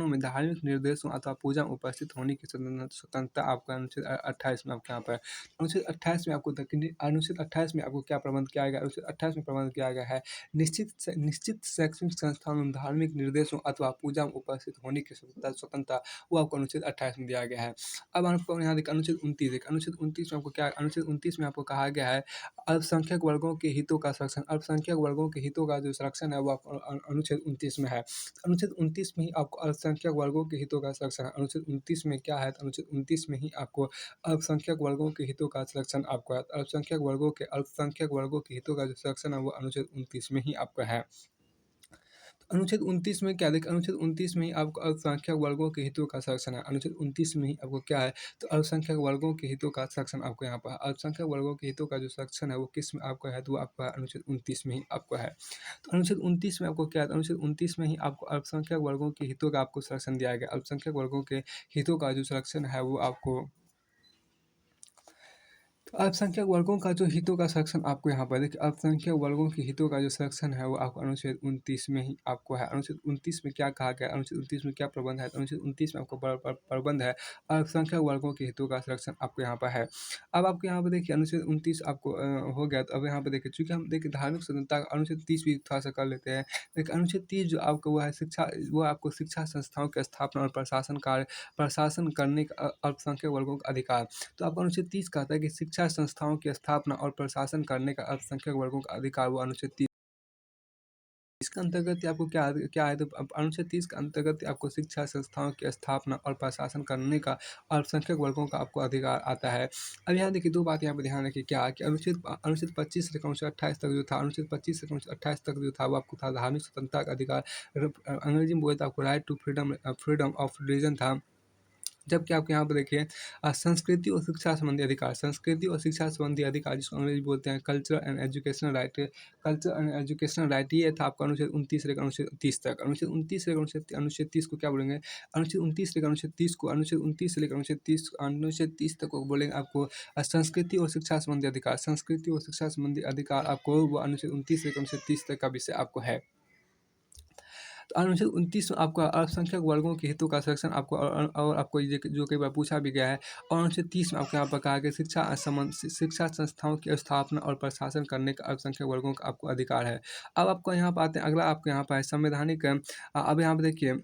S1: में धार्मिक निर्देशों अथवा पूजा में उपस्थित होने की स्वतंत्रता आपका अनुच्छेद 28 में आपके यहाँ पर है। अनुच्छेद 28 में आपको अनुच्छेद 28 में आपको क्या प्रबंध किया गया? अनुच्छेद 28 में प्रबंध किया गया है निश्चित शैक्षणिक संस्थानों में धार्मिक निर्देशों अथवा पूजा में उपस्थित होने की स्वतंत्रता वो आपको अनुच्छेद 28 में दिया गया है। अब आपको यहाँ देखिए अनुच्छेद 29 देखिए, अनुच्छेद 29 में आपको क्या? अनुच्छेद 29 में आपको कहा गया है अल्पसंख्यक वर्गों के हितों का संरक्षण। अल्पसंख्यक वर्गों के हितों का जो संरक्षण है वो आपको अनुच्छेद 29 में है। अनुच्छेद 29 में ही आपको अल्पसंख्यक वर्गों के हितों का संरक्षण है। अनुच्छेद 29 में क्या है? तो अनुच्छेद 29 में ही आपको अल्पसंख्यक वर्गों के हितों का संरक्षण आपको है। अल्पसंख्यक वर्गों के हितों का जो संरक्षण है वो अनुच्छेद 29 में ही आपका है। अनुच्छेद 29 में क्या? देखिए अनुच्छेद 29 में ही आपको अल्पसंख्यक वर्गों के हितों का संरक्षण है। अनुच्छेद 29 में ही आपको क्या है? तो अल्पसंख्यक वर्गों के हितों का संरक्षण आपको यहाँ पर है। अल्पसंख्यक वर्गों के हितों का जो संरक्षण है वो किस में आपका है? तो वो आपका अनुच्छेद 29 में ही आपका है। तो अनुच्छेद 29 में आपको क्या है? अनुच्छेद 29 में ही आपको अल्पसंख्यक वर्गों के हितों का आपको संरक्षण दिया गया। अल्पसंख्यक वर्गों के हितों का जो संरक्षण है वो आपको तो अल्पसंख्यक वर्गों का जो हितों का संरक्षण आपको यहाँ पर देखिए अल्पसंख्यक वर्गों के हितों का जो संरक्षण है वो आपको अनुच्छेद 29 में ही आपको है। अनुच्छेद 29 में क्या कहा गया? अनुच्छेद 29 में क्या प्रबंध है? तो अनुच्छेद 29 में आपको प्रबंध है अल्पसंख्यक वर्गों के हितों का संरक्षण आपको यहाँ पर है। अब आपको यहाँ पर देखिए अनुच्छेद 29 आपको हो गया। तो अब यहाँ पर देखिए चूँकि हम देखिए धार्मिक स्वतंत्रता अनुच्छेद 30 भी थोड़ा-सा कर लेते हैं। देखिए अनुच्छेद 30 जो आपका वो है वो आपको शिक्षा संस्थाओं की स्थापना और प्रशासन करने का अल्पसंख्यक वर्गों का अधिकार। तो आपका अनुच्छेद 30 कहता है कि शिक्षा संस्थाओं की स्थापना और प्रशासन करने का अल्पसंख्यक वर्गों का अधिकार वो अनुच्छेद 30 इसके अंतर्गत आपको क्या क्या है? तो अब अनुच्छेद 30 के अंतर्गत आपको शिक्षा संस्थाओं की स्थापना और प्रशासन करने का अल्पसंख्यक वर्गों का आपको अधिकार आता है। अब यहाँ देखिए 2 बात यहाँ पे ध्यान रखिए क्या कि अनुच्छेद 25 से लेकर अनुच्छेद 28 तक जो था अनुच्छेद 25 से अनुच्छेद 28 तक जो था वो आपको था धार्मिक स्वतंत्रता का अधिकार। अंग्रेजी में बोले तो आपको right to freedom of religion था। जबकि आपके यहाँ पे देखिए संस्कृति और शिक्षा संबंधी अधिकार, संस्कृति और शिक्षा संबंधी अधिकार जिसको अंग्रेजी बोलते हैं कल्चर एंड एजुकेशनल राइट ये था आपका अनुच्छेद 29 से लेकर अनुच्छेद 30 तक। अनुच्छेद 29 से लेकर अनुच्छेद 30 को क्या बोलेंगे? अनुच्छेद 29 से लेकर अनुच्छेद 30 को अनुच्छेद 29 से लेकर अनुच्छेद 30 तक को बोलेंगे आपको संस्कृति और शिक्षा संबंधी अधिकार। संस्कृति और शिक्षा संबंधी अधिकार आपको वो अनुच्छेद 29 से लेकर अनुच्छेद 30 तक का विषय आपको है। तो अनुच्छेद 29 में आपका अल्पसंख्यक वर्गों के हितों का संरक्षण आपको और आपको ये जो कई बार पूछा भी गया है और अनुच्छेद 30 में आपको यहाँ पर कहा गया शिक्षा संस्थाओं की स्थापना और प्रशासन करने का अल्पसंख्यक वर्गों का आपको अधिकार है। अब आपको यहाँ पर आते हैं अगला आपको यहाँ पर है संवैधानिक अब यहाँ पर देखिए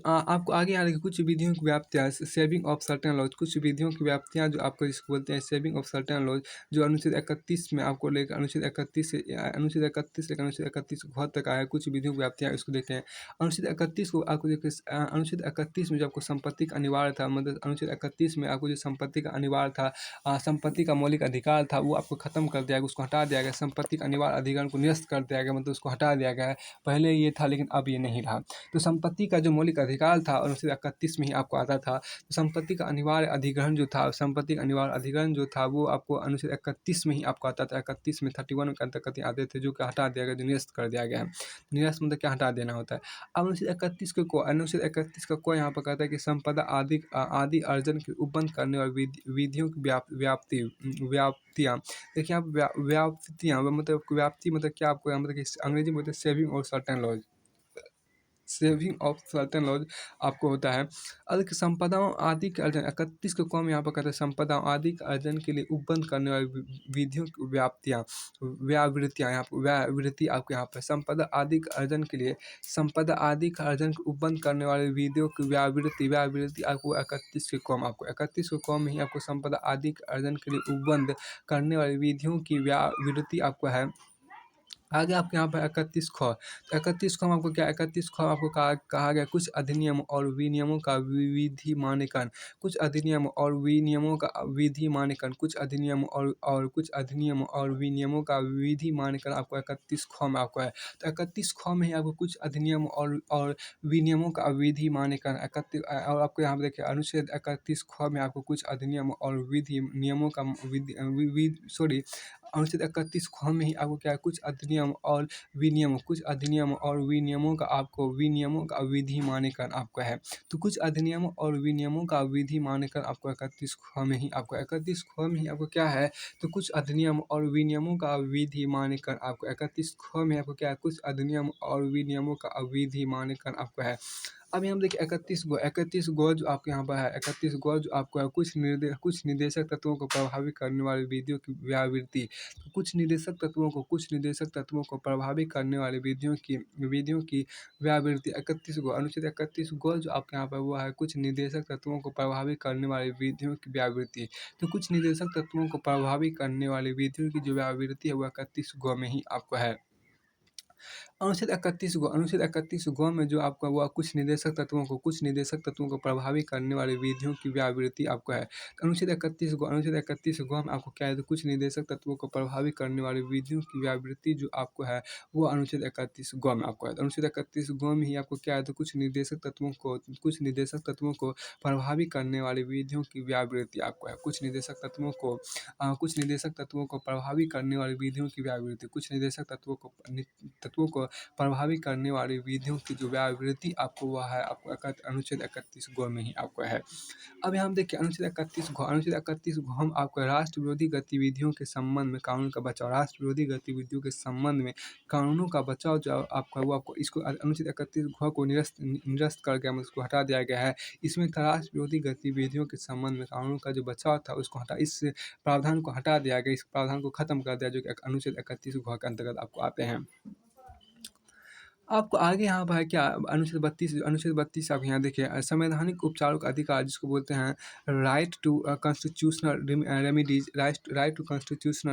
S1: आपको आगे यहाँ देखिए कुछ विधियों की व्याप्तियाँ सेविंग ऑफ सर्टेन लॉज कुछ विधियों की व्याप्तियाँ जो आपको जिसको बोलते हैं सेविंग ऑफ सर्टेन लॉज जो अनुच्छेद 31 में आपको लेकर अनुच्छेद 31 से लेकर अनुच्छेद 31 बहुत तक आया है। कुछ विधियों की व्याप्तियाँ इसको देखते हैं। अनुच्छेद 31 को आपको देखिए अनुच्छेद 31 में जो आपको संपत्ति का अनिवार्य था मतलब अनुच्छेद 31 में आपको जो संपत्ति का अनिवार्य था संपत्ति का मौलिक अधिकार था वो आपको खत्म कर दिया गया, उसको हटा दिया गया। संपत्ति का अनिवार्य अधिकार को निरस्त कर दिया गया मतलब उसको हटा दिया गया है। पहले ये था लेकिन अब ये नहीं रहा। तो संपत्ति का जो मौलिक अधिकार था और अनुच्छेद 31 में ही आपको आता था। तो संपत्ति का अनिवार्य अधिग्रहण जो था संपत्ति का अनिवार्य अधिग्रहण जो था वो आपको अनुच्छेद 31 में ही आपको आता था। 31 में 31 के अंतर्गत आते थे जो कि हटा दिया गया, जो निरस्त कर दिया गया है। निरस्त मतलब क्या? हटा देना होता है। अब अनुच्छेद 31 का को यहाँ पर कहता है कि संपदा आदि अर्जन की उपबंध करने और विधियों की व्याप्तियाँ देखिए आप व्याप्तियाँ मतलब व्याप्ति मतलब क्या आपको यहाँ मतलब कि अंग्रेजी में बोलते हैं सेविंग और certain laws saving of certain laws आपको होता है। अधिक संपदाओं आदि के अर्जन 31 को कॉम यहाँ पर कहते हैं संपदाओं आदि के अर्जन के लिए उपबंध करने वाली विधियों की व्याप्तियाँ व्यावृत्तियाँ यहाँ पर व्यावृत्ति आपको यहाँ पर संपदा आदि के अर्जन के लिए संपदा आदि का अर्जन को उपबंध करने वाले विधियों की व्यावृत्ति आपको 31 के कॉम आपको 31 को कॉम में ही आपको संपदा आदि के अर्जन के लिए उपबंध करने वाली विधियों की व्यावृत्ति आपको है। आगे आपके यहाँ पर 31 ख, तो 31 ख में आपको क्या 31 ख आपको कहा गया कुछ अधिनियम और विनियमों का विधि मान्यकन, कुछ अधिनियम और विनियमों का विधि मान्यकन, कुछ अधिनियम और कुछ अधिनियम और विनियमों का विधि मान्यकन आपको 31 ख में आपको है। तो 31 ख में ही आपको कुछ अधिनियम और विनियमों का विधि मान्यकन 31 और आपको यहाँ पर देखिए अनुच्छेद 31 ख में आपको कुछ अधिनियम और विधि नियमों का अनुच्छेद 31 ख में ही आपको क्या है कुछ अधिनियम और विनियम, कुछ अधिनियम और विनियमों का आपको विनियमों का विधि मान्यकन आपका है। तो कुछ अधिनियम और विनियमों का विधि मान्यकन आपको 31 ख में ही आपको 31 ख में ही आपको क्या है तो कुछ अधिनियम और विनियमों का विधि मान्यकन आपको 31 ख में आपको क्या है कुछ अधिनियम और विनियमों का विधि मान्यकन आपको है। अब यहाँ देखिए 31 गो जो आपके यहाँ पर है 31 गो जो आपको है कुछ निदेशक तत्वों को प्रभावित करने वाली विधियों की व्यावृत्ति, तो कुछ निदेशक तत्वों को प्रभावित करने वाली विधियों की व्यावृत्ति 31 गो अनुच्छेद 31 गो जो आपके यहाँ पर वो है कुछ निदेशक तत्वों को प्रभावित करने वाली विधियों की व्यावृत्ति। तो कुछ निदेशक तत्वों को प्रभावित करने वाली विधियों की जो व्यावृत्ति है वो 31 गो में ही आपको है। अनुच्छेद 31 गो में जो आपका हुआ कुछ निदेशक तत्वों को प्रभावित करने वाली विधियों की व्यावृत्ति आपको है। अनुच्छेद 31 गो में आपको क्या है तो कुछ निदेशक तत्वों को प्रभावित करने वाली विधियों की व्यावृत्ति जो आपको है वो अनुच्छेद 31 गो में आपको है। तो अनुच्छेद 31 गो में ही आपको क्या है तो कुछ निदेशक तत्वों को प्रभावित करने वाली विधियों की व्यावृत्ति आपको है। कुछ निदेशक तत्वों को प्रभावित करने वाली विधियों की व्यावृत्ति, कुछ निदेशक तत्वों को प्रभावित करने वाली विधियों की जो व्यावृत्ति आपको वह है आपको अनुच्छेद 31 गो में ही आपको है। अब यहाँ देखिए अनुच्छेद 31 गो हम आपको राष्ट्र विरोधी गतिविधियों के संबंध में कानून का बचाव, राष्ट्र विरोधी गतिविधियों के संबंध में कानूनों का बचाव जो आपका वो आपको इसको अनुच्छेद 31 घ को निरस्त कर गया, इसको हटा दिया गया है। इसमें था राष्ट्र विरोधी गतिविधियों के संबंध में कानून का जो बचाव था उसको इस प्रावधान को हटा दिया गया, इस प्रावधान को खत्म कर दिया जो कि अनुच्छेद 31 घ के अंतर्गत आपको आते हैं। आपको आगे यहाँ पर है क्या अनुच्छेद 32 आप यहाँ देखिए संवैधानिक उपचारों का अधिकार जिसको बोलते हैं राइट टू कॉन्स्टिट्यूशनल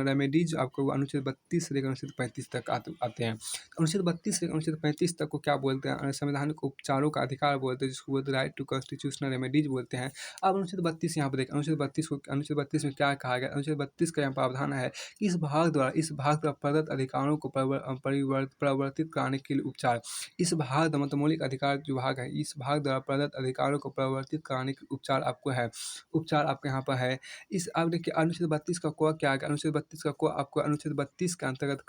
S1: रेमेडीज आपको वो अनुच्छेद 32 से लेकर अनुच्छेद 35 तक आते हैं। अनुच्छेद 32 से अनुच्छेद 35 तक को क्या बोलते हैं संवैधानिक उपचारों का अधिकार बोलते हैं जिसको बोलते हैं राइट टू कॉन्स्टिट्यूशनल रेमेडीज बोलते हैं। अब अनुच्छेद 32 यहाँ पर देखें अनुच्छेद 32 में क्या कहा गया अनुच्छेद 32 का यहाँ प्रावधान है कि इस भाग द्वारा प्रदत्त अधिकारों को परिवर्तित कराने के लिए उपचार, इस भाग मतलब मौलिक अधिकार जो भाग है इस भाग द्वारा प्रदत्त अधिकारों को परिवर्तित कराने के उपचार आपको है, उपचार आपके यहाँ पर है। इस अब देखिए अनुच्छेद 32 का को क्या है अनुच्छेद 32 का को आपको अनुच्छेद 32 के अंतर्गत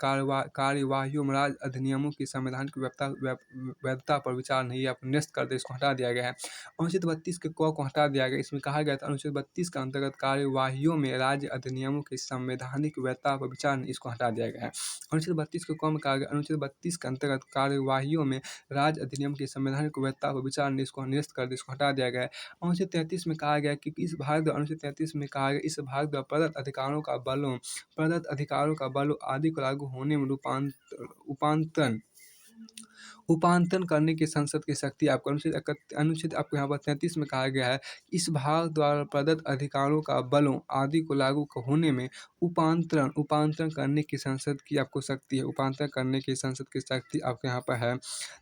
S1: कार्यवाहियों में राज्य अधिनियमों की संविधान की वैधता पर विचार नहीं आपको निरस्त कर दे, इसको हटा दिया गया है। अनुच्छेद 32 के को हटा दिया गया, इसमें कहा गया था अनुच्छेद 32 के अंतर्गत कार्यवाहियों में राज्य अधिनियमों की संवैधानिक वैधता पर विचार नहीं, इसको हटा दिया गया है। अनुच्छेद 32 को कम कहा गया अनुच्छेद 32 के अंतर्गत कार्यवाहियों में राज्य अधिनियम की संवैधानिक वैधता पर विचार नहीं, इसको निरस्त कर दिया, इसको हटा दिया गया है। अनुच्छेद 33 में कहा गया कि इस भाग अनुच्छेद 33 में कहा गया इस भाग द्वारा प्रदत्त अधिकारों का बलों आदि को लागू होने में उपांतन करने की संसद की शक्ति आपको अनुच्छेद आपको यहाँ पर 33 में कहा गया है इस भाग द्वारा प्रदत्त अधिकारों का बलों आदि को लागू होने में उपांतरण करने की संसद की आपको शक्ति है, उपांतरण करने की संसद की शक्ति आपके यहाँ पर है।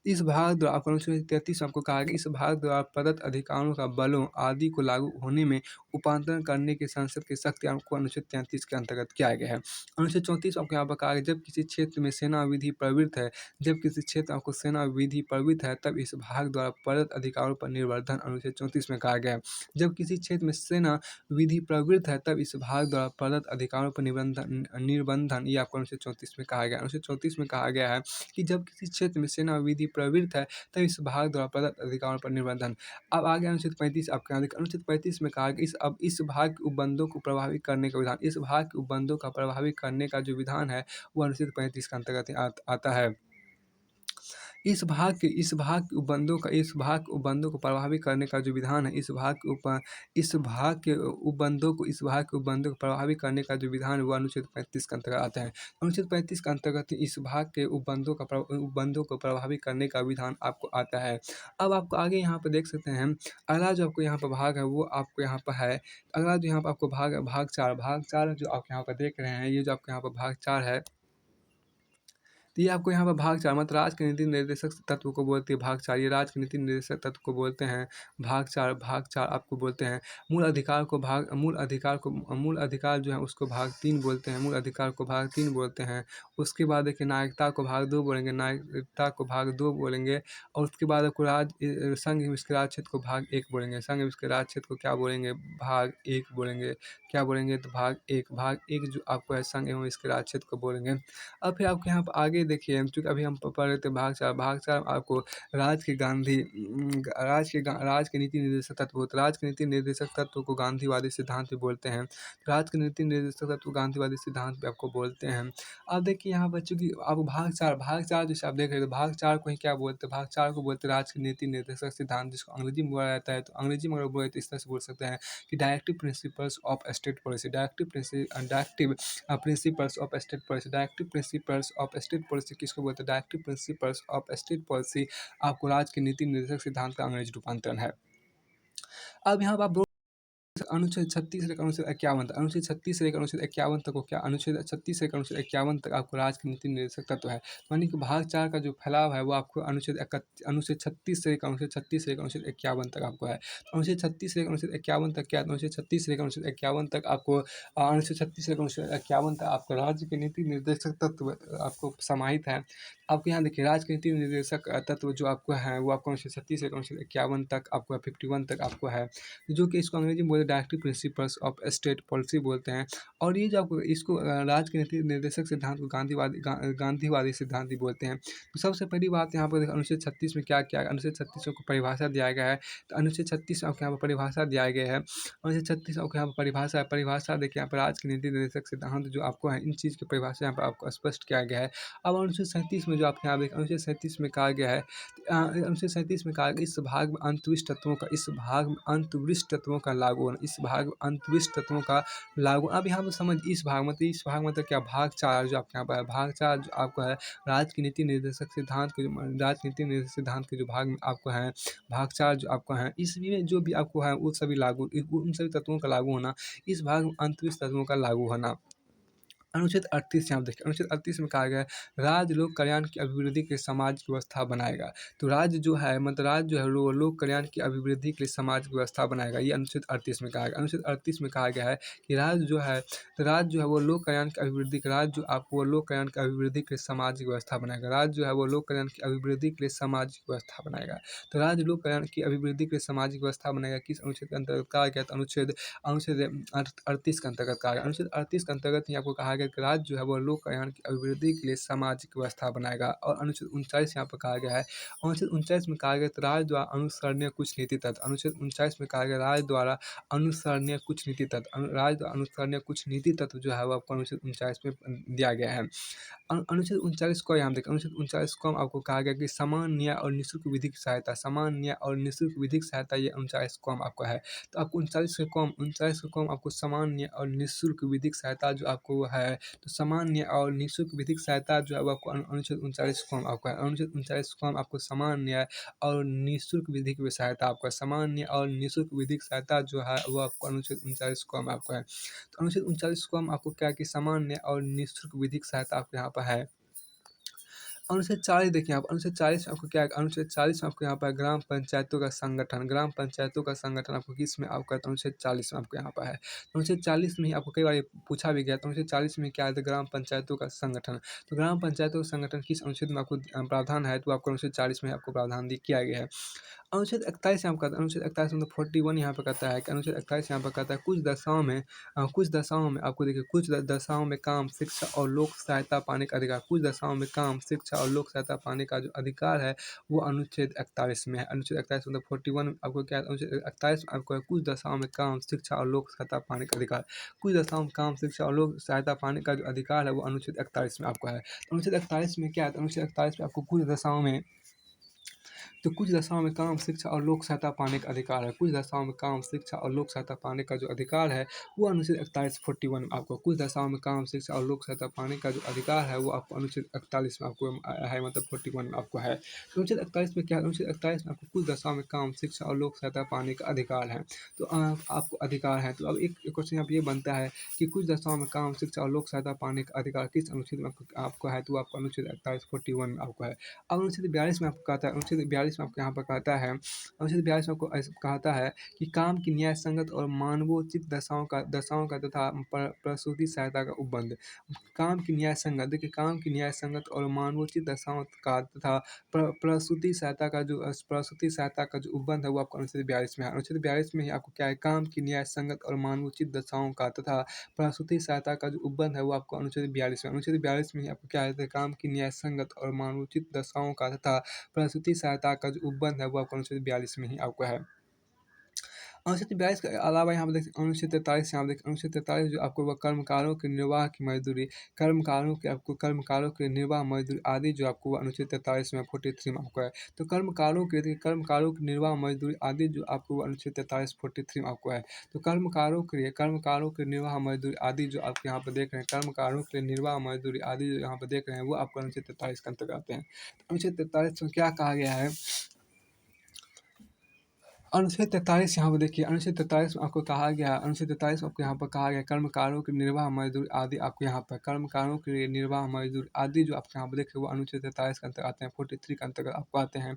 S1: इस भाग द्वारा आपको अनुच्छेद 33 आपको कहा गया इस भाग द्वारा प्रदत्त अधिकारों का बलों आदि को लागू होने में उपांतरण करने की संसद की शक्ति आपको अनुच्छेद 33 के अंतर्गत किया गया है। अनुच्छेद 34 आपको यहाँ पर कहा गया जब किसी क्षेत्र में सेना विधि प्रवृत्त है, जब किसी क्षेत्र आपको सेना विधि प्रवृत्त है तब इस भाग द्वारा प्रदत्त अधिकारों पर निर्वर्धन अनुच्छेद 34 में कहा गया है। जब किसी क्षेत्र में सेना विधि प्रवृत्त है तब इस भाग द्वारा प्रदत्त अधिकारों पर निर्बंधन ये आपको अनुच्छेद 34 में कहा गया। अनुच्छेद 34 में कहा गया है कि जब किसी क्षेत्र में सेना विधि प्रवृत्त है तब इस भाग द्वारा प्रदत्त अधिकारों पर निर्बंधन। अब आगे अनुच्छेद 35 आपके यहाँ अनुच्छेद 35 में कहा गया इस भाग के उपबंधों को प्रभावित करने का विधान, इस भाग के उपबंधों का प्रभावित करने का जो विधान है वो अनुच्छेद 35 के अंतर्गत आता है। इस भाग के उपबंधों को प्रभावित करने का जो विधान है, इस भाग के उपबंधों को प्रभावित करने का जो विधान है वो अनुच्छेद 35 के अंतर्गत आता है। अनुच्छेद 35 के अंतर्गत इस भाग के उपबंधों को प्रभावित करने का विधान आपको आता है। अब आपको आगे यहाँ पे देख सकते हैं, अगला जो आपको यहाँ पर भाग है वो आपको यहाँ पर है, अगला जो यहाँ पर आपको भाग है भाग 4 जो आप यहाँ पर देख रहे हैं, ये जो आपको यहाँ पर भाग 4 है, तो ये आपको यहाँ पर भाग 4 मतलब राज्य के नीति निर्देशक तत्व को बोलते हैं भाग 4, ये राज्य के नीति निर्देशक तत्व को बोलते हैं भाग 4 आपको बोलते हैं। मूल अधिकार जो है उसको भाग 3 बोलते हैं, मूल अधिकार को भाग 3 बोलते हैं। उसके बाद देखिए नागरिकता को भाग 2 बोलेंगे, और उसके बाद आपको संघ एवं इसके राज्य क्षेत्र को भाग 1 बोलेंगे, संघ एवं इसके राज्य क्षेत्र को क्या बोलेंगे, भाग 1 बोलेंगे। क्या बोलेंगे, तो भाग 1 जो आपको है संघ एवं इसके राज्य क्षेत्र को बोलेंगे। अब फिर आपको यहाँ पर आगे देखिए, चूँकि अभी हम पढ़ रहे थे भाग 4 आपको राज्य के नीति निर्देशक तत्व होते हैं। राज्य के नीति निर्देशक तत्व को गांधीवादी सिद्धांत भी बोलते हैं। राज्य के नीति निर्देशक तत्व गांधीवादी सिद्धांत भी आपको बोलते हैं। अब देखिए यहाँ पर चूँकि आप भाग 4 जैसे आप देख रहे थे, भाग 4 को ही क्या बोलते हैं, भाग 4 को बोलते हैं राज्य के नीति निर्देशक सिद्धांत, जिसको अंग्रेजी में बोला जाता है। तो अंग्रेजी में अगर बोले तो इस तरह से बोल सकते हैं कि directive principles of state policy, किसको बोलते हैं, directive principles of state policy आपको राज्य की नीति निर्देशक सिद्धांत का अंग्रेजी रूपांतरण है। अब यहाँ पर आप अनुच्छेद 36 से लेकर अनुच्छेद 51 तक, अनुच्छेद 36 से लेकर अनुच्छेद 51 तक को क्या, अनुच्छेद 36 से लेकर अनुच्छेद 51 तक आपको राज्य की नीति निर्देशक तत्व है। यानी कि भाग 4 का जो फैलाव है वो आपको अनुच्छेद 36 से लेकर अनुच्छेद 51 तक आपको है। तो अनुच्छेद 36 से लेकर अनुच्छेद 51 तक क्या है, तो अनुच्छेद 36 से लेकर अनुच्छेद 51 तक आपको अनुच्छेद 36 से लेकर अनुच्छेद 51 तक आपको राज्य के नीति निर्देशक तत्व आपको समाहित है। आपको यहाँ देखिए राज्य के नीति निर्देशक तत्व जो आपको है वो आपको अनुच्छेद 36 से लेकर अनुच्छेद 51 तक आपको 51 तक आपको है, जो कि इसको अंग्रेजी में बोलते हैं directive principles of state policy बोलते हैं। और ये जो आपको इसको राज्य के नीति निर्देशक सिद्धांत को गांधीवादी सिद्धांत भी बोलते हैं। तो सबसे पहली बात यहाँ पर अनुच्छेद 36 में क्या क्या है, अनुच्छेद 36 को परिभाषा दिया गया है। तो अनुच्छेद 36 आपको यहाँ पर परिभाषा दिया गया है, अनुच्छेद 36 आपको यहाँ पर परिभाषा देखिए, यहाँ पर राज्य के नीति निर्देशक सिद्धांत जो आपको है इन चीज़ की परिभाषा यहाँ पर आपको स्पष्ट किया गया है। अब अनुच्छेद 37 में जो आपके यहाँ देखें, अनुच्छेद 37 में कहा गया है, अनुच्छेद 37 में कहा गया इस भाग में अंतविष्ट तत्वों का लागू होना, इस भाग में अंतविष्ट तत्वों का लागू। अब यहाँ पर समझ इस भाग मतलब क्या, भाग 4 जो आपके यहाँ पर है, भाग 4 जो आपको है राज्य की नीति निर्देशक सिद्धांत के जो भाग में आपको है, भाग 4 जो आपको है, इसमें जो भी आपको है वो सभी उन सभी तत्वों का लागू होना, इस भाग में अंतविष्ट तत्वों का लागू होना। अनुच्छेद 38 यहाँ देखिए, अनुच्छेद 38 में कहा गया है राज्य लोक कल्याण की अभिवृद्धि के लिए समाज की व्यवस्था बनाएगा। तो राज्य जो है वो लोक कल्याण की अभिवृद्धि के लिए समाज की व्यवस्था बनाएगा, ये अनुच्छेद 38 में कहा गया। अनुच्छेद 38 में कहा गया है कि राज्य जो है वो लोक कल्याण की अभिवृद्धि के लिए समाज की व्यवस्था बनाएगा, राज्य जो है वो लोक कल्याण की अभिवृद्धि के लिए समाज की व्यवस्था बनाएगा। तो राज्य लोक कल्याण की अभिवृद्धि के लिए सामाजिक व्यवस्था बनाएगा, किस अनुच्छेद के अंतर्गत कहा गया, तो अनुच्छेद 38 के अंतर्गत कहा गया। अनुच्छेद 38 के अंतर्गत ही आपको कहा गया कि राज्य जो है वो लोक कल्याण की अभिवृद्धि के लिए सामाजिक व्यवस्था बनाएगा। और अनुच्छेद 39 यहाँ पर कहा गया है, अनुच्छेद 39 में कहा गया तो राज्य द्वारा अनुसरणीय कुछ नीति तत्व, अनुच्छेद 39 में कहा गया राज्य द्वारा अनुसरणीय कुछ नीति तत्व जो है वो आपको अनुच्छेद 39 में दिया गया है। अनुच्छेद 39 को यहाँ देखिए, अनुच्छेद 39 को आपको कहा गया कि समान न्याय और निःशुल्क विधिक सहायता, ये 39 कॉम आपको है। तो आपको 39 के कॉम आपको समान न्याय और निःशुल्क विधिक सहायता जो आपको है, तो समान न्याय और निःशुल्क विधिक सहायता जो है वो आपको अनुच्छेद 39 कॉम आपको है। अनुच्छेद 39 कॉम आपको समान न्याय और निःशुल्क विधिक सहायता आपको है, समान न्याय और निःशुल्क विधिक सहायता जो है वो आपको अनुच्छेद 39 कॉम आपको है। तो अनुच्छेद 39 कॉम आपको क्या कि समान न्याय और निःशुल्क विधिक सहायता आपको यहाँ पर है। अनुच्छेद 40 देखिए आप, अनुच्छेद 40 में आपको क्या है, अनुच्छेद 40 में आपको यहाँ पर ग्राम पंचायतों का संगठन आपको किस में आपका, तो अनुच्छेद 40 में आपको यहाँ पर है। अनुच्छेद 40 में ही आपको कई बार ये पूछा भी गया, तो अनुच्छेद 40 में क्या है, तो ग्राम पंचायतों का संगठन। तो ग्राम पंचायतों का संगठन किस अनुच्छेद में आपको प्रावधान है, तो आपको अनुच्छेद 40 में आपको प्रावधान किया गया है। अनुच्छेद 41 यहाँ पर कहता है, अनुच्छेद 41 मतलब 41 यहाँ पर कहता है कि अनुच्छेद 41 यहाँ पर कहता है कुछ दशाओं में आपको देखिए, कुछ दशाओं में काम, शिक्षा और लोक सहायता पाने का अधिकार, कुछ दशाओं में काम, शिक्षा और लोक सहायता पाने का जो अधिकार है वो अनुच्छेद 41 में है। अनुच्छेद 41 मतलब 41 आपको क्या है, अनुच्छेद 41 में आपको कुछ दशाओं में काम, शिक्षा और लोक सहायता पाने का अधिकार, कुछ दशाओं में काम, शिक्षा और लोक सहायता पाने का जो अधिकार है वो अनुच्छेद 41 में आपको है। तो अनुच्छेद 41 में क्या है, तो अनुच्छेद 41 में आपको कुछ दशाओं में तो कुछ दशाओं में काम, शिक्षा और लोक सहायता पाने का अधिकार है। कुछ दशाओं में काम, शिक्षा और लोक सहायता पाने का जो अधिकार है, वो अनुच्छेद 41-41 में आपको कुछ दशाओं में काम, शिक्षा और लोक सहायता पाने का जो अधिकार है, वो आपको अनुच्छेद 41 में आपको है, मतलब 41 में आपको है। तो अनुच्छेद 41 में क्या है? अनुच्छेद 41 में आपको कुछ दशाओं में काम, शिक्षा और लोक सहायता पाने का अधिकार है। तो आपको अधिकार है। तो अब एक क्वेश्चन यहाँ पे ये बनता है कि कुछ दशाओं में काम, शिक्षा और लोक सहायता पाने का अधिकार किस अनुच्छेद में आपको है? तो आपको अनुच्छेद 41-41 में आपको है। अब अनुच्छेद 42 में आपको कहता है, अनुच्छेद 42 में आपको यहाँ पर कहता है, अनुच्छेद 42 में आपको ऐसा कहता है कि काम की न्याय संगत और मानवोचित दशाओं का तथा प्रसूति सहायता का उपबंध। काम की न्याय संगत, देखिए काम की न्याय संगत और मानवोचित दशाओं का तथा प्रसूति सहायता का जो उपबंध है, वो आपको अनुच्छेद 42 में है। अनुच्छेद 42 में ही आपको क्या है? काम की न्याय संगत और मानवोचित दशाओं का तथा प्रसूति सहायता का जो उपबंध है, वो आपको अनुच्छेद 42 में। अनुच्छेद 42 में ही आपको क्या है? तो काम की न्याय संगत और मानवोचित दशाओं का तथा प्रसूति सहायता का जो उपबंध है, वो आपको अनुच्छेद 42 में ही आपको है। अनुच्छेद 42 के अलावा यहाँ पे देख अनुच्छेद 43 यहाँ पे देख अनुच्छेद 43 जो आपको कर्मकारों के निर्वाह की मजदूरी, कर्मकारों के निर्वाह मजदूरी आदि जो आपको अनुच्छेद 43 में 43 में आपको है। तो कर्मकारों की निर्वाह मजदूरी आदि जो आपको अनुच्छेद 43-43 में आपको है। तो कर्मकारों के निर्वाह मजदूरी आदि जो आप यहाँ पर देख रहे हैं, कर्मकारों के निर्वाह मजदूरी आदि जो यहाँ पर देख रहे हैं, वो आपको अनुच्छेद 43 के अंतर्गत आते हैं। अनुच्छेद 43 में क्या कहा गया है? अनुच्छेद 43 यहाँ पे देखिए, अनुच्छेद 43 में आपको कहा गया, अनुच्छेद 43 में आपको यहाँ पर कहा गया कर्मकारों के निर्वाह मजदूर आदि आपको यहाँ पर कर्मकारों के लिए निर्वाह मजदूर आदि जो आप यहाँ पर देखे, वो अनुच्छेद 43 के अंतर्गत आते हैं, 43 के अंतर्गत आपको आते हैं।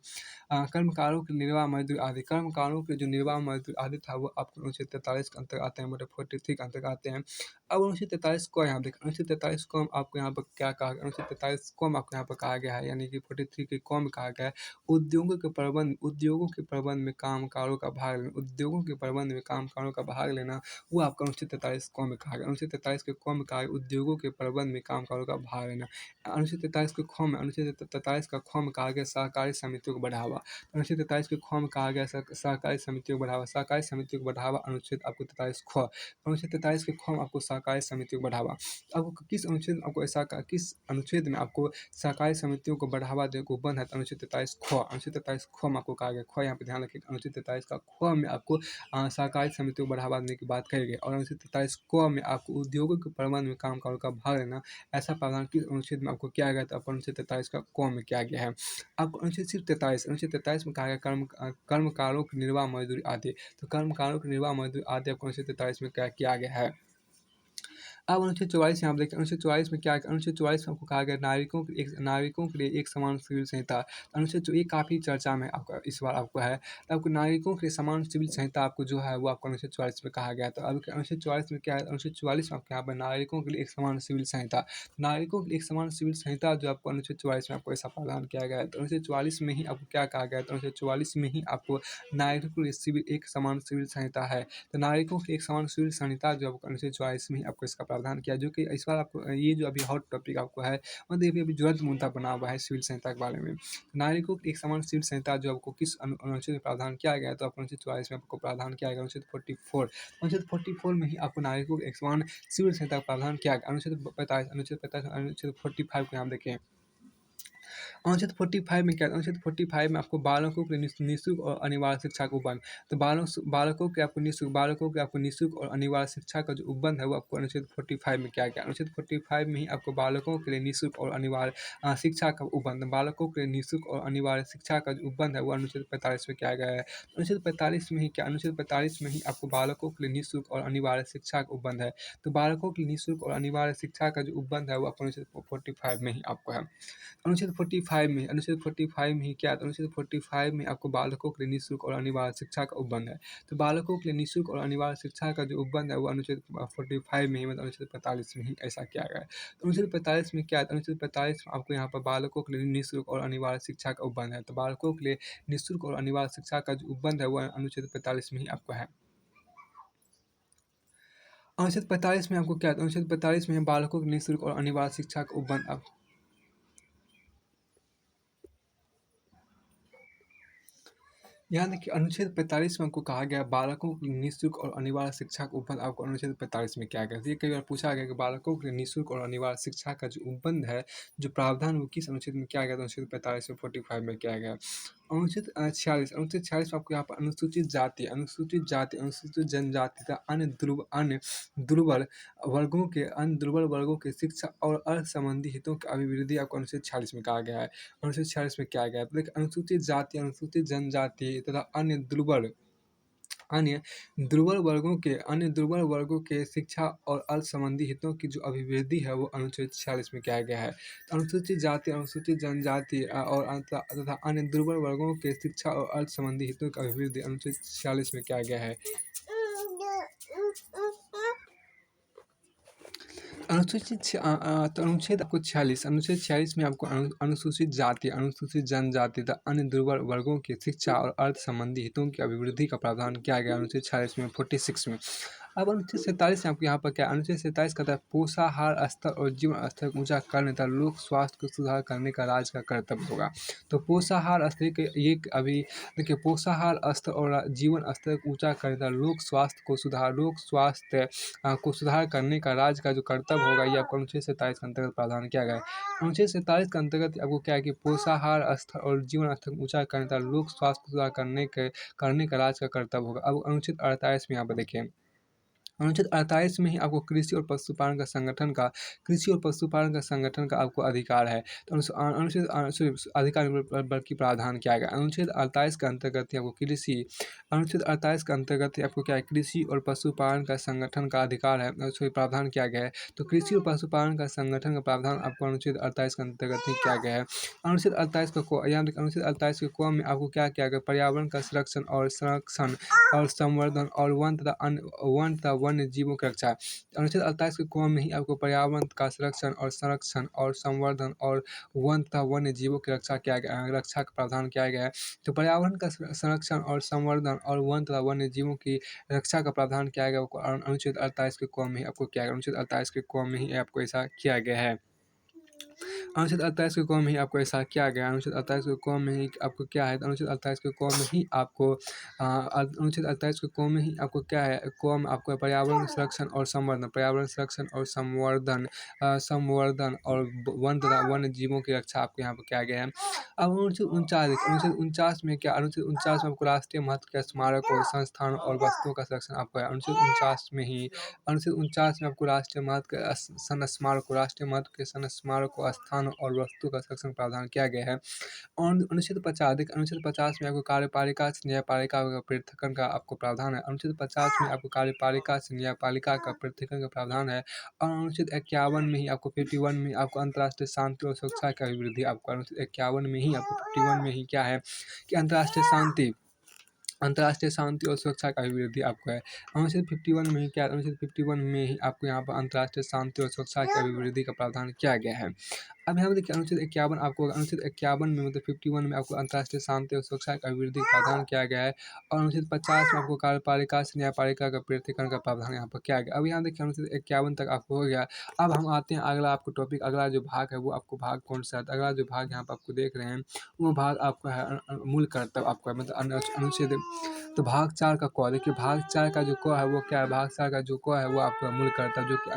S1: कर्मकारों के निर्वाह मजदूर आदि, कर्मकारों के जो निर्वाह मजदूर आदि था, वो आपको अनुच्छेद 43 के अंतर्गत आते हैं, मतलब 43 के अंतर्गत आते हैं। अब अनुच्छेद 43 को यहाँ देखें, अनुच्छेद 43 को आपको यहाँ पर क्या कहा गया? अनुच्छेद 43 को आपको यहाँ पर कहा गया है, यानी कि 43 के कॉम कहा गया है, उद्योगों के प्रबंध में कामकारों का भाग लेना, उद्योगों के प्रबंध में कामकारों का भाग लेना, वो आपका अनुच्छेद 43 क में कहा गया। अनुच्छेद 43 के क में कहा गया उद्योगों के प्रबंध में कामकारों का भाग लेना। अनुच्छेद 43 के ख में, अनुच्छेद 43 का ख में कहा गया सहकारी समितियों को बढ़ावा। अनुच्छेद 43 के ख में कहा गया सहकारी समितियों को बढ़ावा, सहकारी समितियों को बढ़ावा, अनुच्छेद आपको 43 ख। अनुच्छेद 43 के ख में आपको सहकारी समितियों को बढ़ावा। आपको किस अनुच्छेद में आपको ऐसा किस अनुच्छेद में आपको सहकारी समितियों को बढ़ावा देने को बंद है? तो अनुच्छेद 43 ख, अनुच्छेद 43 ख में आपको कहा गया, ख यहाँ पे ध्यान रखिए, अनुच्छेद 43 का ख में आपको सहकारी समितियों को बढ़ावा देने की बात कही गई, और अनुच्छेद 43 क में आपको उद्योगों के प्रबंध में कामकारों का भाग लेना, ऐसा प्रावधान किस अनुच्छेद में आपको किया गया? तो आपको अनुच्छेद 43 का क में किया गया है। आपको अनुच्छेद सिर्फ 43, अनुच्छेद 43 में कहा गया कर्मकारों की निर्वाह मजदूरी आदि, तो कर्मकारों की निर्वाह मजदूरी आदि आपको अनुच्छेद 43 में क्या किया गया है। अब अनुच्छेद 44 यहाँ पे देखते हैं, अनुच्छेद 44 में क्या है? अनुच्छेद 44 में आपको कहा गया नागरिकों के लिए एक समान सिविल संहिता। अनुच्छेद ये काफ़ी चर्चा में आपका इस बार आपको है। तो आपको नागरिकों के लिए समान सिविल संहिता आपको जो है, वो आपको अनुच्छेद 44 में कहा गया। तो अब अनुच्छेद 44 में क्या है? अनुच्छेद 44 में आपके यहाँ पर नागरिकों के लिए एक समान सिविल संहिता, नागरिकों के लिए एक समान सिविल संहिता जो आपको अनुच्छेद 44 में आपको ऐसा प्रावधान किया गया है। तो अनुच्छेद 44 में ही आपको क्या कहा गया है? तो अनुच्छेद 44 में ही आपको नागरिकों के लिए एक समान सिविल संहिता है। तो नागरिकों की एक समान सिविल संहिता जो आपको अनुच्छेद 44 में ही आपको इसका प्रावधान किया, जो कि इस बार आपको ये जो अभी हॉट टॉपिक आपको है, मतलब ये अभी ज्वलंत मुद्दा बना हुआ है सिविल संहिता के बारे में। नागरिकों की एक समान सिविल संहिता जो आपको किस अनुच्छेद में प्रावधान किया गया है? तो आपको अनुच्छेद 44 में आपको प्रावधान किया गया, अनुच्छेद 44। अनुच्छेद 44 में ही आपको नागरिकों की एक समान सिविल संहिता का प्रावधान किया गया। अनुच्छेद 45, अनुच्छेद 45 को यहाँ देखें। अनुच्छेद 45 में क्या है? अनुच्छेद 45 में आपको बालकों के लिए निःशुल्क और अनिवार्य शिक्षा का उपबंध। तो बालकों के आपको निःशुल्क और अनिवार्य शिक्षा का जो उपबंध है, वो आपको अनुच्छेद 45 में किया गया। अनुच्छेद 45 में ही आपको बालकों के लिए निःशुल्क और अनिवार्य शिक्षा का उपबंध, बालकों के लिए निःशुल्क और अनिवार्य शिक्षा का जो उपबंध है, वो अनुच्छेद 45 में किया गया है। अनुच्छेद 45 में ही क्या? अनुच्छेद 45 में ही आपको बालकों के लिए निःशुल्क और अनिवार्य शिक्षा का उपबंध है। तो बालकों के लिए निःशुल्क और अनिवार्य शिक्षा का जो उपबंध है, वो आपको अनुच्छेद 45 में ही आपको है। अनुच्छेद 45 में ही क्या है? तो अनुच्छेद 45 में आपको बालकों के लिए निःशुल्क और अनिवार्य शिक्षा का उपबंध है। तो बालकों के लिए निःशुल्क और अनिवार्य शिक्षा का जो उपबंध है, वो अनुच्छेद 45 में ही, मतलब अनुच्छेद 45 में ही ऐसा किया गया है। तो अनुच्छेद 45 में क्या है? तो अनुच्छेद 45 में आपको यहाँ पर बालकों के लिए निःशुल्क और अनिवार्य शिक्षा का उपबंध है। तो बालकों के लिए निःशुल्क और अनिवार्य शिक्षा का जो उपबंध है, वो अनुच्छेद 45 में ही आपको है। अनुच्छेद 45 में आपको क्या है? तो अनुच्छेद 45 में बालकों के निःशुल्क और अनिवार्य शिक्षा का उपबंध यहाँ देखिए, अनुच्छेद 45 में आपको कहा गया बालकों के लिए निःशुल्क और अनिवार्य शिक्षा का उपबंध आपको अनुच्छेद 45 में किया गया। तो ये कई बार पूछा गया कि बालकों के लिए निःशुल्क और अनिवार्य शिक्षा का जो उपबंध है, जो प्रावधान वो किस अनुच्छेद में किया गया? तो अनुच्छेद 45 में 45 में किया गया। अनुच्छेद 46 में आपको यहाँ पर अनुसूचित जाति, अनुसूचित जनजाति तथा अन्य दुर्बल अन्य दुर्बल वर्गों के शिक्षा और अर्थ संबंधी हितों की अभिवृद्धि आपको अनुच्छेद 46 में कहा गया है। अनुच्छेद 46 में क्या गया है? तो देखिए अनुसूचित जाति, अनुसूचित जनजाति तथा अन्य दुर्बल वर्गों के शिक्षा और अर्थ संबंधी हितों की जो अभिवृद्धि है वो अनुच्छेद 46 में किया गया है। तो अनुसूचित जाति, अनुसूचित जनजाति और तथा अन्य दुर्बल वर्गों के शिक्षा और अर्थ संबंधी हितों की अभिवृद्धि अनुच्छेद 46 में किया गया है। तो अनुच्छेद 46 में आपको अनुसूचित जाति, अनुसूचित जनजाति तथा अन्य दुर्बल वर्गों की शिक्षा और अर्थ संबंधी हितों की अभिवृद्धि का प्रावधान किया गया अनुच्छेद 46 में 46 में। अब अनुच्छेद 47 में आपको यहाँ पर क्या अनुच्छेद 47 कहता है पोषाहार स्तर और जीवन स्तर को ऊंचा करने तथा लोक स्वास्थ्य को सुधार करने का राज्य का कर्तव्य होगा। तो पोषाहार स्तर के ये अभी देखिए पोषाहार स्तर और जीवन स्तर को ऊंचा करने तथा लोक स्वास्थ्य को सुधार करने का राज्य का जो कर्तव्य होगा ये आपको अनुच्छेद 47 के अंतर्गत प्रावधान किया गया है। अनुच्छेद 47 के अंतर्गत आपको क्या है कि पोषाहार स्तर और जीवन स्तर को ऊंचा करने तथा लोक स्वास्थ्य को सुधार करने का राज्य का कर्तव्य होगा। अब अनुच्छेद 48 में यहाँ पर देखिए अनुच्छेद 48 में ही आपको कृषि और पशुपालन का आपको अधिकार है। तो अधिकार बल्कि प्रावधान किया गया अनुच्छेद 48 के अंतर्गत ही आपको क्या है कृषि और पशुपालन का संगठन का अधिकार है, प्रावधान किया गया है। तो कृषि और पशुपालन का संगठन का प्रावधान आपको अनुच्छेद 48 के अंतर्गत ही किया गया है। अनुच्छेद 48 के क में आपको क्या किया गया पर्यावरण का संरक्षण और संवर्धन और वन तथा वन्य जीवों की रक्षा। अनुच्छेद 48 के क में ही आपको पर्यावरण का संरक्षण और संवर्धन और वन तथा वन्य जीवों की रक्षा का प्रावधान किया गया है। तो पर्यावरण का संरक्षण और संवर्धन और वन तथा वन्य जीवों की रक्षा का प्रावधान किया गया अनुच्छेद 48 के क में ही आपको क्या है अनुच्छेद 48 के क में ही आपको ऐसा किया गया है। अनुच्छेद 48 के क में ही आपको ऐसा किया गया अनुच्छेद 48 के क में ही आपको क्या है अनुच्छेद 48 के क में ही आपको अनुच्छेद 48 के क में ही आपको क्या है क में आपको पर्यावरण संरक्षण और संवर्धन और वन तथा वन्य जीवों की रक्षा आपको यहाँ पर किया गया है। अब अनुच्छेद 49 में क्या अनुच्छेद 49 में आपको राष्ट्रीय महत्व के स्मारकों संस्थानों और वस्तुओं का संरक्षण आपको है। अनुच्छेद 49 में आपको राष्ट्रीय महत्व के स्मारकों स्थानों और वस्तुओं का संरक्षण प्रावधान किया गया है। और अनुच्छेद 50 में आपको कार्यपालिका से न्यायपालिका का पृथक्करण का आपको प्रावधान है। अनुच्छेद 50 में आपको कार्यपालिका से न्यायपालिका का पृथक्करण का प्रावधान है। और अनुच्छेद 51 में ही आपको 51 में आपको अंतर्राष्ट्रीय शांति और सुरक्षा की अभिवृद्धि आपको अनुच्छेद 51 में ही आपको 51 में ही क्या है कि अंतर्राष्ट्रीय शांति और सुरक्षा का अभिवृद्धि आपको है। अनुच्छेद 51 में ही क्या अनुच्छेद 51 में ही आपको यहाँ पर अंतर्राष्ट्रीय शांति और सुरक्षा की अभिवृद्धि का प्रावधान किया गया है। अब यहाँ पर देखिए अनुच्छेद 51 आपको अनुच्छेद 51 में मतलब 51 में आपको अंतर्राष्ट्रीय शांति और सुरक्षा की अभिवृद्धि का प्रावधान किया गया है। और अनुच्छेद 50 में आपको कार्यपालिका से न्यायपालिका का पृथक्करण का प्रावधान यहाँ पर किया गया। अब यहाँ देखिए अनुच्छेद 51 तक आपको हो गया। अब हम आते हैं अगला आपको टॉपिक अगला जो भाग है वो आपको भाग कौन सा है अगला जो भाग यहाँ पर आपको देख रहे हैं वो भाग आपका है मूल कर्तव्य आपको है मतलब अनुच्छेद। तो भाग 4 का क देखिए भाग 4 का जो क है वो क्या है भाग 4 का जो क है वो आपका मूल कर्तव्य जो कि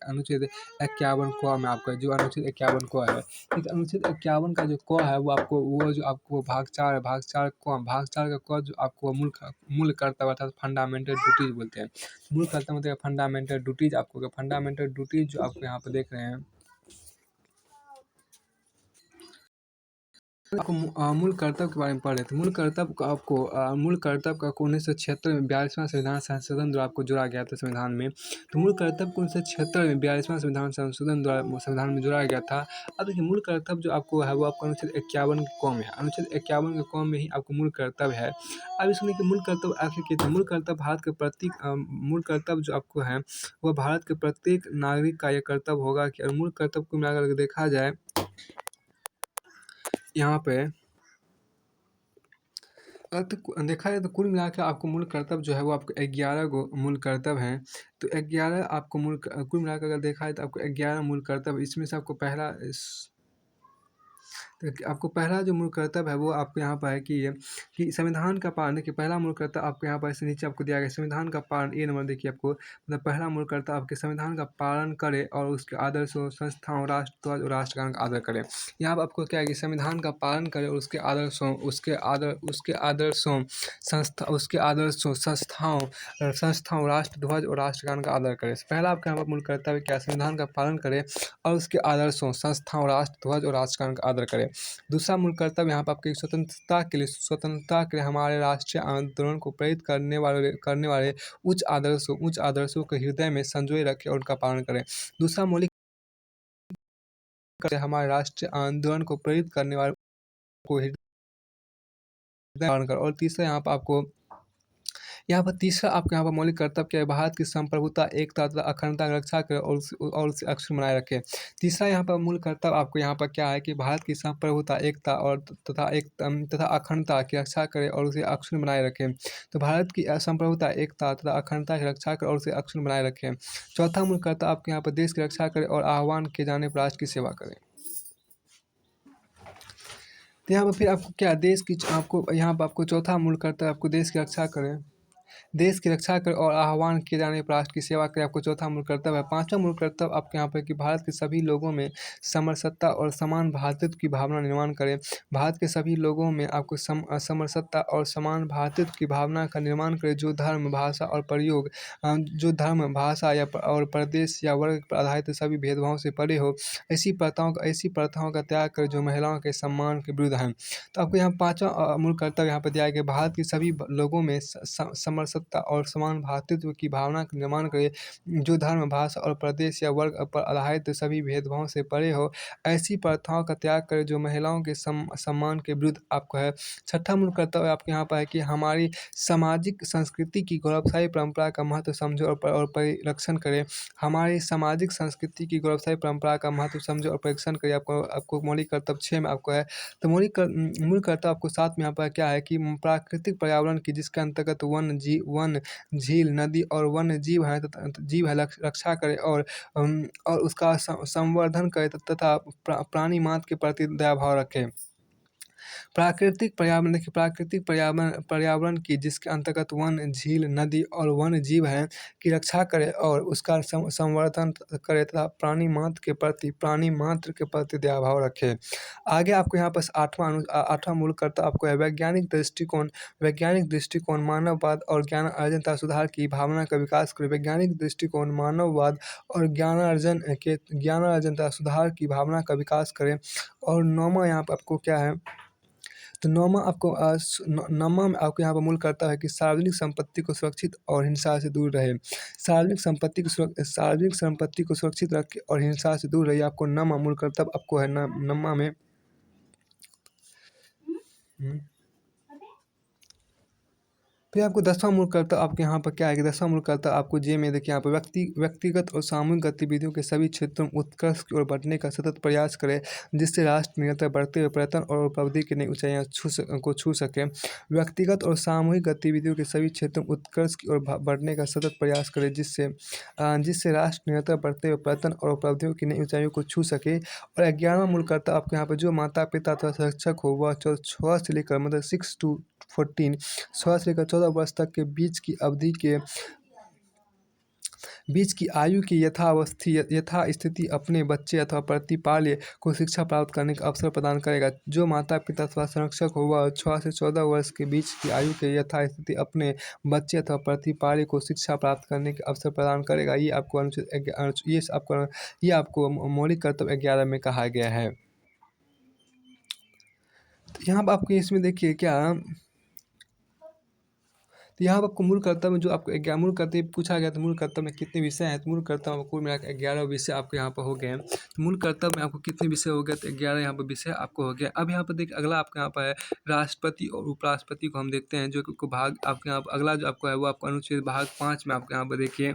S1: अनुच्छेद 51 क में आपका जो अनुच्छेद 51 क है। ठीक अनुच्छेद 51 का जो क है वो आपको वो जो आपको भाग 4 है भाग 4 का क जो आपको मूल कर्तव्य अर्थात फंडामेंटल ड्यूटीज बोलते हैं। मूल कर्तव्य मतलब फंडामेंटल ड्यूटीज आपको फंडामेंटल ड्यूटीज जो आपको यहाँ पर देख रहे हैं आपको मूल कर्तव्य के बारे में पढ़ रहे थे। मूल कर्तव्य का 1976 में 42वां संविधान संशोधन द्वारा आपको जोड़ा गया था संविधान में। तो मूल कर्तव्य को 1976 में 42वां संविधान संशोधन द्वारा संविधान में जोड़ा गया था। अब देखिए मूल कर्तव्य जो आपको है वो आपको अनुच्छेद 51 के क में है। अनुच्छेद 51 के क में ही आपको मूल कर्तव्य है। अब इसमें देखिए मूल कर्तव्य आखिर क्या था मूल कर्तव्य भारत के प्रत्येक मूल कर्तव्य जो आपको है वह भारत के प्रत्येक नागरिक का यह कर्तव्य होगा कि मूल कर्तव्य को मिलाकर देखा जाए यहाँ पे देखा जाए तो कुल मिला के आपको मूल कर्तव्य जो है वो आपको 11 गो मूल कर्तव्य हैं। तो 11 आपको कुल मिलाकर अगर देखा जाए तो आपको 11 मूल कर्तव्य इसमें से आपको पहला तो आपको पहला जो मूल कर्तव्य है वो आपको यहाँ पर है कि संविधान का पालन। देखिए पहला मूल कर्तव्य आपको यहाँ पर ऐसे नीचे आपको दिया गया है, संविधान का पालन। ए नंबर देखिए आपको मतलब पहला मूल कर्तव्य आपके संविधान का पालन करे और उसके आदर्शों, संस्थाओं, राष्ट्रध्वज और राष्ट्रगान का आदर करे। यहाँ पर आपको क्या है कि संविधान का पालन करे और उसके आदर्शों, संस्थाओं, राष्ट्रध्वज और राष्ट्रगान का आदर करे। पहला आपका यहाँ पर मूल कर्तव्य क्या है? संविधान का पालन करे और उसके आदर्शों, संस्थाओं, राष्ट्रध्वज और राष्ट्रगान का आदर करें। दूसरा मूल कर्तव्य यहाँ पर आपकी स्वतंत्रता के लिए हमारे राष्ट्रीय आंदोलन को प्रेरित करने वाले उच्च आदर्शों को हृदय में संजोए रखें और उनका पालन करें। दूसरा मौलिक कर्तव्य हमारे राष्ट्रीय आंदोलन को प्रेरित करने वाले को हृदय में पालन करें। और तीसरा तीसरा आपके यहाँ पर मौलिक कर्तव्य क्या है? भारत की संप्रभुता, एकता तथा अखंडता की रक्षा करें और उसे अक्षुण्ण बनाए रखें। तीसरा यहाँ पर मूल कर्तव्य आपको यहाँ पर क्या है कि भारत की संप्रभुता, एकता और तथा अखंडता की रक्षा करें और उसे अक्षुण्ण बनाए रखें। तो भारत की संप्रभुता, एकता तथा अखंडता की रक्षा करें और उसे अक्षुण्ण बनाए रखें। चौथा मूल कर्तव्य आपके यहाँ पर देश की रक्षा करें और आह्वान किए जाने पर राष्ट्र की सेवा करें। तो यहाँ पर फिर आपको क्या देश की आपको यहाँ पर आपको चौथा मूल कर्तव्य आपको देश की रक्षा करें, देश की रक्षा करें और आह्वान किए जाने पर राष्ट्र की सेवा करें, आपको चौथा मूल कर्तव्य है। पांचवा मूल कर्तव्य आपके यहाँ पर कि भारत के सभी लोगों में समरसत्ता और समान भ्रातृत्व की भावना निर्माण करें। भारत के सभी लोगों में आपको समरसत्ता और समान भ्रातृत्व की भावना का निर्माण करें, जो धर्म, भाषा और प्रदेश या वर्ग पर आधारित सभी भेदभाव से परे हो। ऐसी प्रथाओं का त्याग करें जो महिलाओं के सम्मान के विरुद्ध हैं। तो आपको यहाँ पांचवा मूल कर्तव्य यहाँ पर दिया गया, भारत के सभी लोगों में समरसत्ता और समान भ्रातृत्व की भावना का निर्माण करे, जो धर्म, भाषा और प्रदेश या वर्ग पर आधारित सभी भेदभाव से परे हो। ऐसी प्रथाओं का त्याग करे जो महिलाओं के सम्मान के विरुद्ध आपको है। छठा मूल कर्तव्य आपके यहाँ पर है कि हमारी सामाजिक संस्कृति की गौरवशाली परंपरा का महत्व समझे और परिरक्षण करे। हमारी सामाजिक संस्कृति की गौरवशाली परंपरा का महत्व समझे और परीक्षण करे। आपको मौलिक कर्तव्य 6 में आपको है। तो मूल कर्तव्य आपको 7 में यहाँ पर क्या है कि प्राकृतिक पर्यावरण की, जिसके अंतर्गत वन, झील, नदी और वन्य जीव है रक्षा करे और उसका संवर्धन करे तथा प्राणी मात्र के प्रति दया भाव रखे। प्राकृतिक पर्यावरण देखिए, पर्यावरण की, जिसके अंतर्गत वन, झील, नदी और वन्य जीव हैं की रक्षा करे और उसका संवर्धन करे तथा प्राणी मात्र के प्रति दया भाव रखे। आगे आपको यहाँ पर आठवां मूल कर्तव्य आपको है वैज्ञानिक दृष्टिकोण मानववाद और ज्ञान अर्जन तथा सुधार की भावना का विकास करे। वैज्ञानिक दृष्टिकोण मानववाद और ज्ञान अर्जन तथा सुधार की भावना का विकास करें। और नौवां यहाँ पर आपको क्या है, तो नौवां में आपको यहाँ पर मूल कर्तव्य है कि सार्वजनिक संपत्ति को सुरक्षित और हिंसा से दूर रहे। सार्वजनिक संपत्ति को सुरक्षित रखे और हिंसा से दूर रहिए। आपको नौवां मूल कर्तव्य आपको है नौवां में। फिर आपको 10वां मूल कर्तव्य आपके यहाँ पर क्या है कि 10वां मूल कर्तव्य आपको जे में देखिए यहाँ पर व्यक्तिगत और सामूहिक गतिविधियों के सभी क्षेत्रों में उत्कर्ष की ओर बढ़ने का सतत प्रयास करें, जिससे राष्ट्र निरंतर बढ़ते हुए पर्यटन और उपलब्धि की नई ऊंचाइयाँ छू सके। व्यक्तिगत और सामूहिक गतिविधियों के सभी क्षेत्रों में उत्कर्ष की ओर बढ़ने का सतत प्रयास करें, जिससे राष्ट्र निरंतर बढ़ते हुए पर्यटन और उपलब्धियों की नई ऊंचाइयों को छू सके। और 11वां मूल कर्तव्य आपके यहाँ पर जो माता पिता अथवा शिक्षक हो वह 6 से लेकर मतलब 6 to 14 6 से लेकर 14 वर्ष तक के बीच की आयु की यथास्थिति अपने बच्चे अथवा प्रतिपाल्य को शिक्षा प्राप्त करने का अवसर प्रदान करेगा। जो माता पिता अथवा संरक्षक हो वह 6 से 14 वर्ष के बीच की आयु के यथास्थिति अपने बच्चे अथवा प्रतिपाल्य को शिक्षा प्राप्त करने का अवसर प्रदान करेगा। ये आपको मौलिक कर्तव्य 11 में कहा गया है। तो यहाँ पर आपको इसमें देखिए क्या, तो यहाँ पर आपको मूल कर्तव्य में जो आपको मूल कर्तव्य पूछा गया, तो मूल कर्तव्य में कितने विषय हैं? तो मूल कर्तव्य में कुल मिलाकर 11 विषय आपको यहाँ पर हो गए हैं। तो मूल कर्तव्य में आपको कितने विषय हो गए? तो 11 यहाँ पर विषय आपको हो गया। अब यहाँ पर देखिए अगला आपके यहाँ पर है राष्ट्रपति और उपराष्ट्रपति को हम देखते हैं, जो को भाग आपके यहाँ अगला जो आपको है वो आपको अनुच्छेद भाग 5 में आपके यहाँ पर देखिए।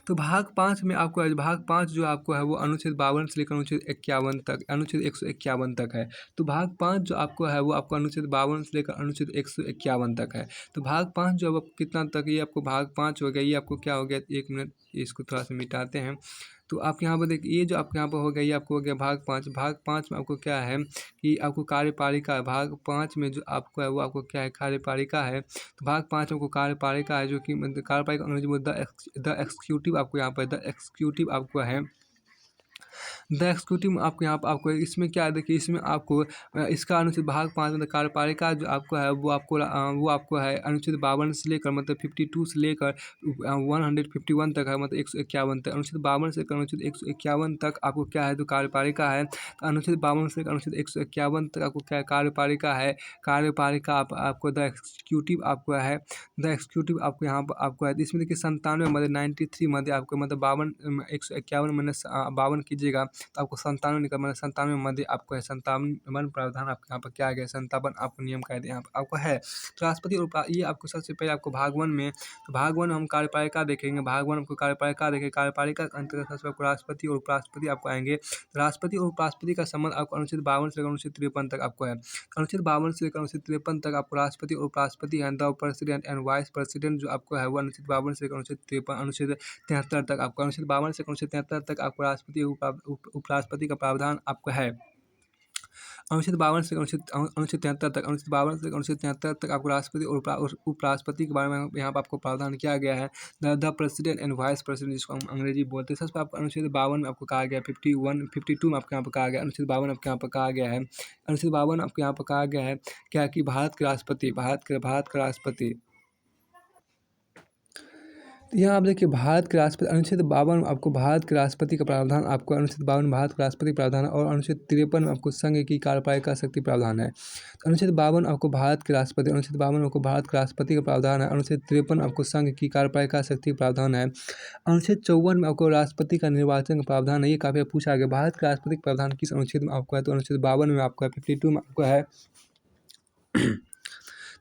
S1: तो भाग 5 में आपको भाग 5 जो आपको है वो अनुच्छेद 52 से लेकर अनुच्छेद 51 तक, अनुच्छेद 151 तक है। तो भाग 5 जो आपको है वो आपको अनुच्छेद 52 से लेकर अनुच्छेद 151 तक है। तो भाग 5 जो अब कितना तक, ये आपको भाग 5 हो गया। ये आपको क्या हो गया, 1 मिनट इसको थोड़ा सा मिटाते हैं। तो आप यहाँ पर देखिए, ये जो आपके यहाँ पर हो गया, ये आपको हो गया भाग 5 में आपको क्या है कि आपको कार्यपालिका है। भाग 5 में जो आपको है वो आपको क्या है, कार्यपालिका है। तो भाग 5 में आपको कार्यपालिका है, जो कि मतलब कार्यपालिका अंग्रेजी में द एक्सिक्यूटिव आपको यहाँ पर द एक्सिक्यूटिव आपको है। द एक्सिक्यूटिव में आपको यहाँ पर आपको इसमें क्या है, देखिए इसमें आपको इसका अनुच्छेद भाग 5 में कार्यपालिका जो आपको है वो आपको है अनुच्छेद 52 से लेकर मतलब 52 से लेकर 151 तक है, मतलब 151 तक। अनुच्छेद 52 से लेकर अनुच्छेद 151 तक आपको क्या है, तो कार्यपालिका है। तो अनुच्छेद 52 से लेकर अनुच्छेद 151 तक आपको क्या है, कार्यपालिका है। कार्यपालिका आपको द एक्सिक्यूटिव आपको है। द एक्सिक्यूटिव आपको यहाँ पर आपको है। तो इसमें देखिए 97 मध्य 93 मध्य आपको मतलब 151 माइनस 52 कीजिएगा तो आपको 97 निकल, मतलब 97 मध्य आपको है 57 प्रावधान आपके यहाँ पर क्या आ गया, 57 आपको नियम कायदे यहाँ पर आपको है। तो राष्ट्रपति और ये आपको सबसे पहले आपको भाग 1 में, तो भाग 1 हम कार्यपालिका देखेंगे। भाग 1 आपको कार्यपालिका देखेंगे। कार्यपालिका के अंतर्गत सबसे आपको राष्ट्रपति और उपराष्ट्रपति आपको आएंगे। राष्ट्रपति और उपराष्ट्रपति का संबंध आपको अनुच्छेद 52 से लेकर अनुच्छेद 53 तक आपको है। अनुच्छेद 52 से लेकर अनुच्छेद 53 तक आपको राष्ट्रपति और उपराष्ट्रपति हैं। The president and vice president जो आपको है वो अनुच्छेद 52 से लेकर अनुच्छेद 53 अनुच्छेद 73 तक आपको, अनुच्छेद 52 से अनुच्छेद 73 तक आपको राष्ट्रपति उपराष्ट्रपति का प्रावधान आपको है। अनुच्छेद 52 से अनुच्छेद 73 तक, अनुच्छेद 52 से अनुच्छेद 73 तक आपको राष्ट्रपति और उपराष्ट्रपति के बारे में यहाँ पर आपको प्रावधान किया गया है। The president and vice president जिसको हम अंग्रेजी बोलते हैं। सबसे आपको अनुच्छेद 52 में आपको कहा गया, 52 में आपके यहाँ पर कहा गया, अनुच्छेद 52 आपके यहाँ पर कहा गया है। अनुच्छेद 52 आपके यहाँ पर कहा गया है क्या कि भारत के राष्ट्रपति तो यहाँ आप देखिए भारत के राष्ट्रपति, अनुच्छेद 52 आपको भारत के राष्ट्रपति का प्रावधान आपको, अनुच्छेद 52 भारत के राष्ट्रपति प्रावधान और अनुच्छेद 53 में आपको संघ की कार्यपालिका शक्ति प्रावधान है। अनुच्छेद 52 आपको भारत के राष्ट्रपति, अनुच्छेद 52 आपको भारत के राष्ट्रपति का प्रावधान है। अनुच्छेद 53 आपको संघ की कार्यपालिका शक्ति प्रावधान है। अनुच्छेद 54 में आपको राष्ट्रपति का निर्वाचन का प्रावधान है। ये काफ़ी पूछा गया, भारत के राष्ट्रपति का प्रावधान किस अनुच्छेद में आपको है, तो अनुच्छेद 52 में आपको है, 52 में आपको है।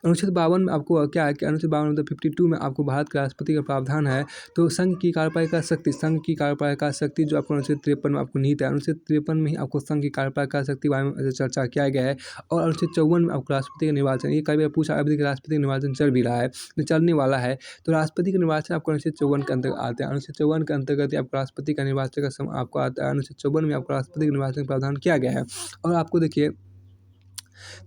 S1: अनुच्छेद 52 में आपको क्या है कि अनुच्छेद 52 मतलब 52 में आपको भारत के राष्ट्रपति का प्रावधान है। तो संघ की कार्यपालिका शक्ति जो आपको अनुच्छेद 53 में आपको निहित है। अनुच्छेद 53 में ही आपको संघ की कार्यपालिका शक्ति के बारे में चर्चा किया गया है। और अनुच्छेद 54 में आपको राष्ट्रपति का निर्वाचन, ये कई बार पूछा, अभी राष्ट्रपति का निर्वाचन चल भी रहा है, चलने वाला है। तो राष्ट्रपति का निर्वाचन आपको अनुच्छेद 54 के अंतर्गत आते हैं। अनुच्छेद 54 के अंतर्गत आपको राष्ट्रपति का निर्वाचन का समय आपको आता है। अनुच्छेद 54 में आपको राष्ट्रपति के निर्वाचन का प्रावधान किया गया है। और आपको देखिए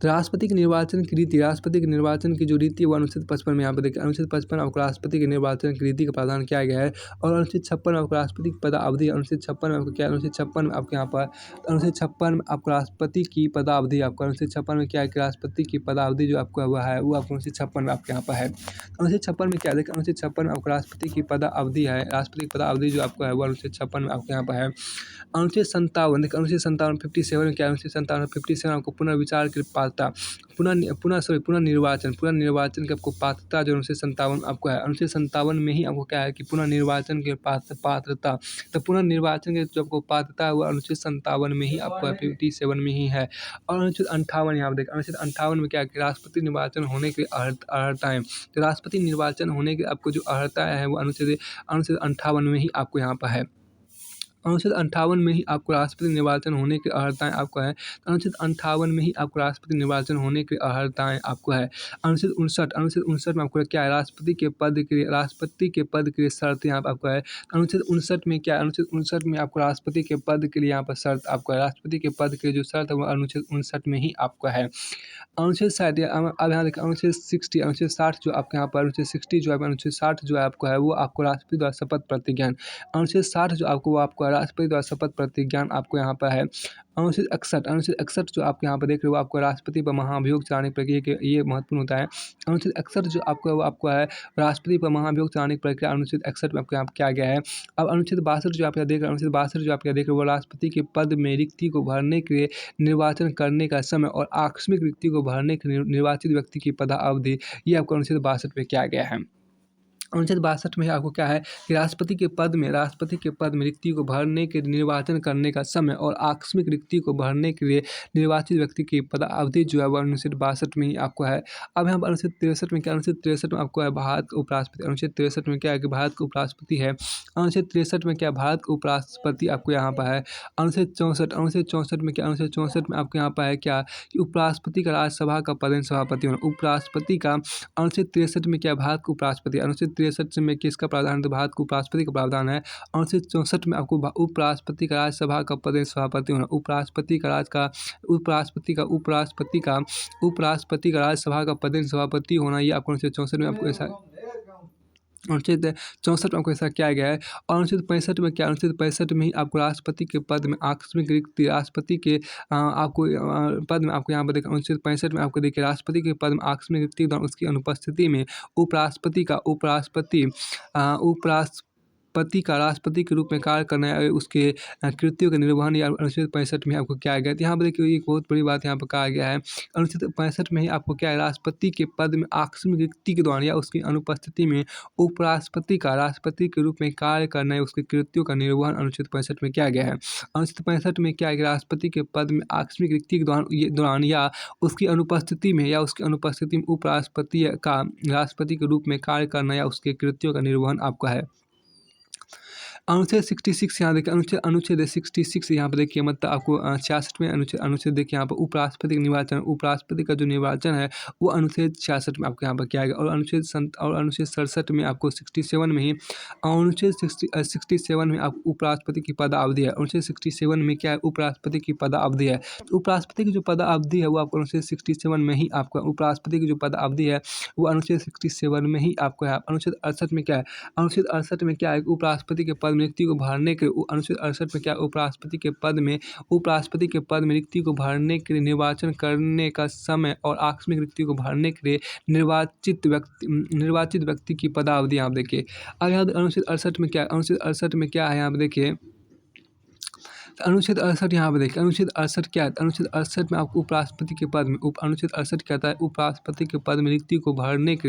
S1: तो राष्ट्रपति के निर्वाचन की रीति, राष्ट्रपति के निर्वाचन की जो रीति है वो अनुच्छेद 55 में यहाँ पर देखिए, अनुच्छेद 55 आपको राष्ट्रपति के निर्वाचन की रीति का प्रावधान किया गया है। और अनुच्छेद 56 में आपको राष्ट्रपति की पदावधि, अनुच्छेद 56 में आपको क्या, अनुच्छेद 56 में आपके यहाँ पर, अनुच्छेद 56 में आपको राष्ट्रपति की पदावधि, आपको अनुच्छेद 56 में क्या है कि राष्ट्रपति की पदावधि जो आपको हुआ है वो आपको अनुच्छेद 56 में आपके यहाँ पर है। अनुच्छेद 56 में क्या देखिए, अनुच्छेद 56 में आपको राष्ट्रपति की पदावधि है, राष्ट्रपति की पदावधि जो आपको है वो अनुच्छेद 56 में आपके यहाँ पर है। अनुच्छेद 57 देखिए, अनुच्छेद 57 57 में क्या है, अनुच्छेद 57 आपको पुनर्विचार की पात्रता, पुनर्निर्वाचन की आपको पात्रता जो अनुच्छेद 57 आपको है। अनुच्छेद 57 में ही आपको क्या है कि पुनर्निर्वाचन के पात्रता, तो पुनर्निर्वाचन के जो आपको पात्रता है वो अनुच्छेद 57 में ही आपको 57 में ही है। और अनुच्छेद 58 यहाँ पर देखिए, अनुच्छेद 58 में क्या है कि राष्ट्रपति निर्वाचन होने की अर्हताएँ, तो राष्ट्रपति निर्वाचन होने की आपको जो अर्हताएँ हैं वो अनुच्छेद 58 में ही आपको यहाँ पर है। अनुच्छेद 58 में ही आपको राष्ट्रपति निर्वाचन होने की अर्हताएँ आपको है। अनुच्छेद 58 में ही आपको राष्ट्रपति निर्वाचन होने की अर्हताएँ आपको है। अनुच्छेद 59 में आपको क्या है, राष्ट्रपति के पद के लिए शर्त यहाँ पर आपको है। अनुच्छेद 59 में क्या है, अनुच्छेद 59 में आपको राष्ट्रपति के पद के लिए यहाँ पर शर्त आपको है। राष्ट्रपति के पद के लिए जो शर्त है वो अनुच्छेद 59 में ही आपको है। अनुच्छेद 60 अब यहाँ देखिए, अनुच्छेद 60 जो आपके यहाँ पर अनुच्छेद 60 जो है, अनुच्छेद 60 जो है आपको है वो आपको राष्ट्रपति द्वारा शपथ प्रतिज्ञान, अनुच्छेद 60 जो आपको वो आपको राष्ट्रपति द्वारा शपथ प्रतिज्ञान आपको यहाँ पर है। अनुच्छेद 61 जो आप यहाँ पर देख रहे हो आपको राष्ट्रपति पर महाभियोग चलाने की प्रक्रिया के, ये महत्वपूर्ण होता है। अनुच्छेद 61 जो आपको वो आपको है राष्ट्रपति पर महाभियोग चलाने की प्रक्रिया, अनुच्छेद 61 में आपको यहाँ किया गया है। अब अनुच्छेद 62 जो आप यहाँ देख रहे हो, अनुच्छेद 62 जो आप यहाँ देख रहे हो वो राष्ट्रपति के पद में रिक्ति को भरने के लिए निर्वाचन करने का समय और आकस्मिक रिक्ति को भरने के निर्वाचित व्यक्ति की पदावधि, ये आपको अनुच्छेद 62 में किया गया है। अनुच्छेद 62 में आपको क्या है कि राष्ट्रपति के पद में रिक्ति को भरने के निर्वाचन करने का समय और आकस्मिक रिक्ति को भरने के लिए निर्वाचित व्यक्ति की पदावधि जो है वह अनुच्छेद 62 में ही आपको है। अब यहाँ पर अनुच्छेद 63 में क्या, अनुच्छेद 63 में आपको है भारत का उपराष्ट्रपति, अनुच्छेद 63 में क्या है कि भारत का उपराष्ट्रपति है। अनुच्छेद 63 में क्या, भारत का उपराष्ट्रपति आपको यहाँ पर है। अनुच्छेद 64 में क्या, अनुच्छेद 64 में आपको यहाँ पर है क्या कि उपराष्ट्रपति का राज्यसभा का पदेन सभापति होना, उपराष्ट्रपति का। अनुच्छेद 63 में क्या, भारत का उपराष्ट्रपति, अनुच्छेद 63 में किसका प्रावधान है? तो भारत को उपराष्ट्रपति का प्रावधान है। अनुच्छेद 64 में आपको उपराष्ट्रपति का राज्यसभा का पद सभापति होना, उपराष्ट्रपति का राज्यसभा का पद सभापति होना, ये आपको अनुच्छेद 64 में आपको ऐसा अनुच्छेद 64 में आपको ऐसा किया गया है। और अनुच्छेद 65 में क्या, अनुच्छेद 65 में ही आपको राष्ट्रपति के पद में आकस्मिक रिक्ति, राष्ट्रपति के आपको पद में आपको यहाँ पर देखिए अनुच्छेद 65 में आपको देखिए राष्ट्रपति के पद में आकस्मिक रिक्ति के दौरान उसकी अनुपस्थिति में उपराष्ट्रपति का राष्ट्रपति के रूप में कार्य करना है, उसके कृत्यों का निर्वहन या अनुच्छेद 65 में आपको क्या गया है। तो यहाँ पर देखिए एक बहुत बड़ी बात यहाँ पर कहा गया है, अनुच्छेद 65 में ही आपको क्या है, राष्ट्रपति के पद में आकस्मिक रिक्ति के दौरान या उसकी अनुपस्थिति में उपराष्ट्रपति का राष्ट्रपति के रूप में कार्य करना है, उसके कृत्यों का निर्वहन अनुच्छेद 65 में किया गया है। अनुच्छेद 65 में क्या है कि राष्ट्रपति के पद में आकस्मिक रिक्ति के दौरान या उसकी अनुपस्थिति में उपराष्ट्रपति का राष्ट्रपति के रूप में कार्य करना या उसके कृत्यों का निर्वहन आपका है। अनुच्छेद 66 यहाँ देखिए, अनुच्छेद 66 यहाँ पर देखिए, मतलब आपको 66 में अनुच्छेद देखिए यहाँ पर उपराष्ट्रपति का निर्वाचन, उपराष्ट्रपति का जो निर्वाचन है वो अनुच्छेद 66 में आपको यहाँ पर किया गया। और अनुच्छेद 67 में आपको 67 में ही अनुच्छेद 67 में आपको उपराष्ट्रपति की पदावधि है। अनुच्छेद 67 में क्या है, उपराष्ट्रपति की पदावधि है। तो उपराष्ट्रपति की जो पदावधि है वो आपको अनुच्छेद 67 में ही आपका उपराष्ट्रपति की जो पदावधि है वो अनुच्छेद 67 में ही आपको है। अनुच्छेद 68 में क्या है, अनुच्छेद 68 में क्या है, उपराष्ट्रपति के पद में रिक्ति को भरने के अनुच्छेद 68 में क्या, उपराष्ट्रपति के पद में रिक्ति को भरने के लिए निर्वाचन करने का समय और आकस्मिक रिक्ति को भरने के लिए निर्वाचित व्यक्ति की पदावधि आप देखिए। अब यहाँ अनुच्छेद 68 में क्या है, अनुच्छेद 68 में क्या है यहाँ पे देखिए, अनुच्छेद 68 यहाँ पे देखिए, अनुच्छेद 68 क्या है, अनुच्छेद 68 में आपको उपराष्ट्रपति के पद में अनुच्छेद 68 कहता है उपराष्ट्रपति के पद में रिक्ति को भरने के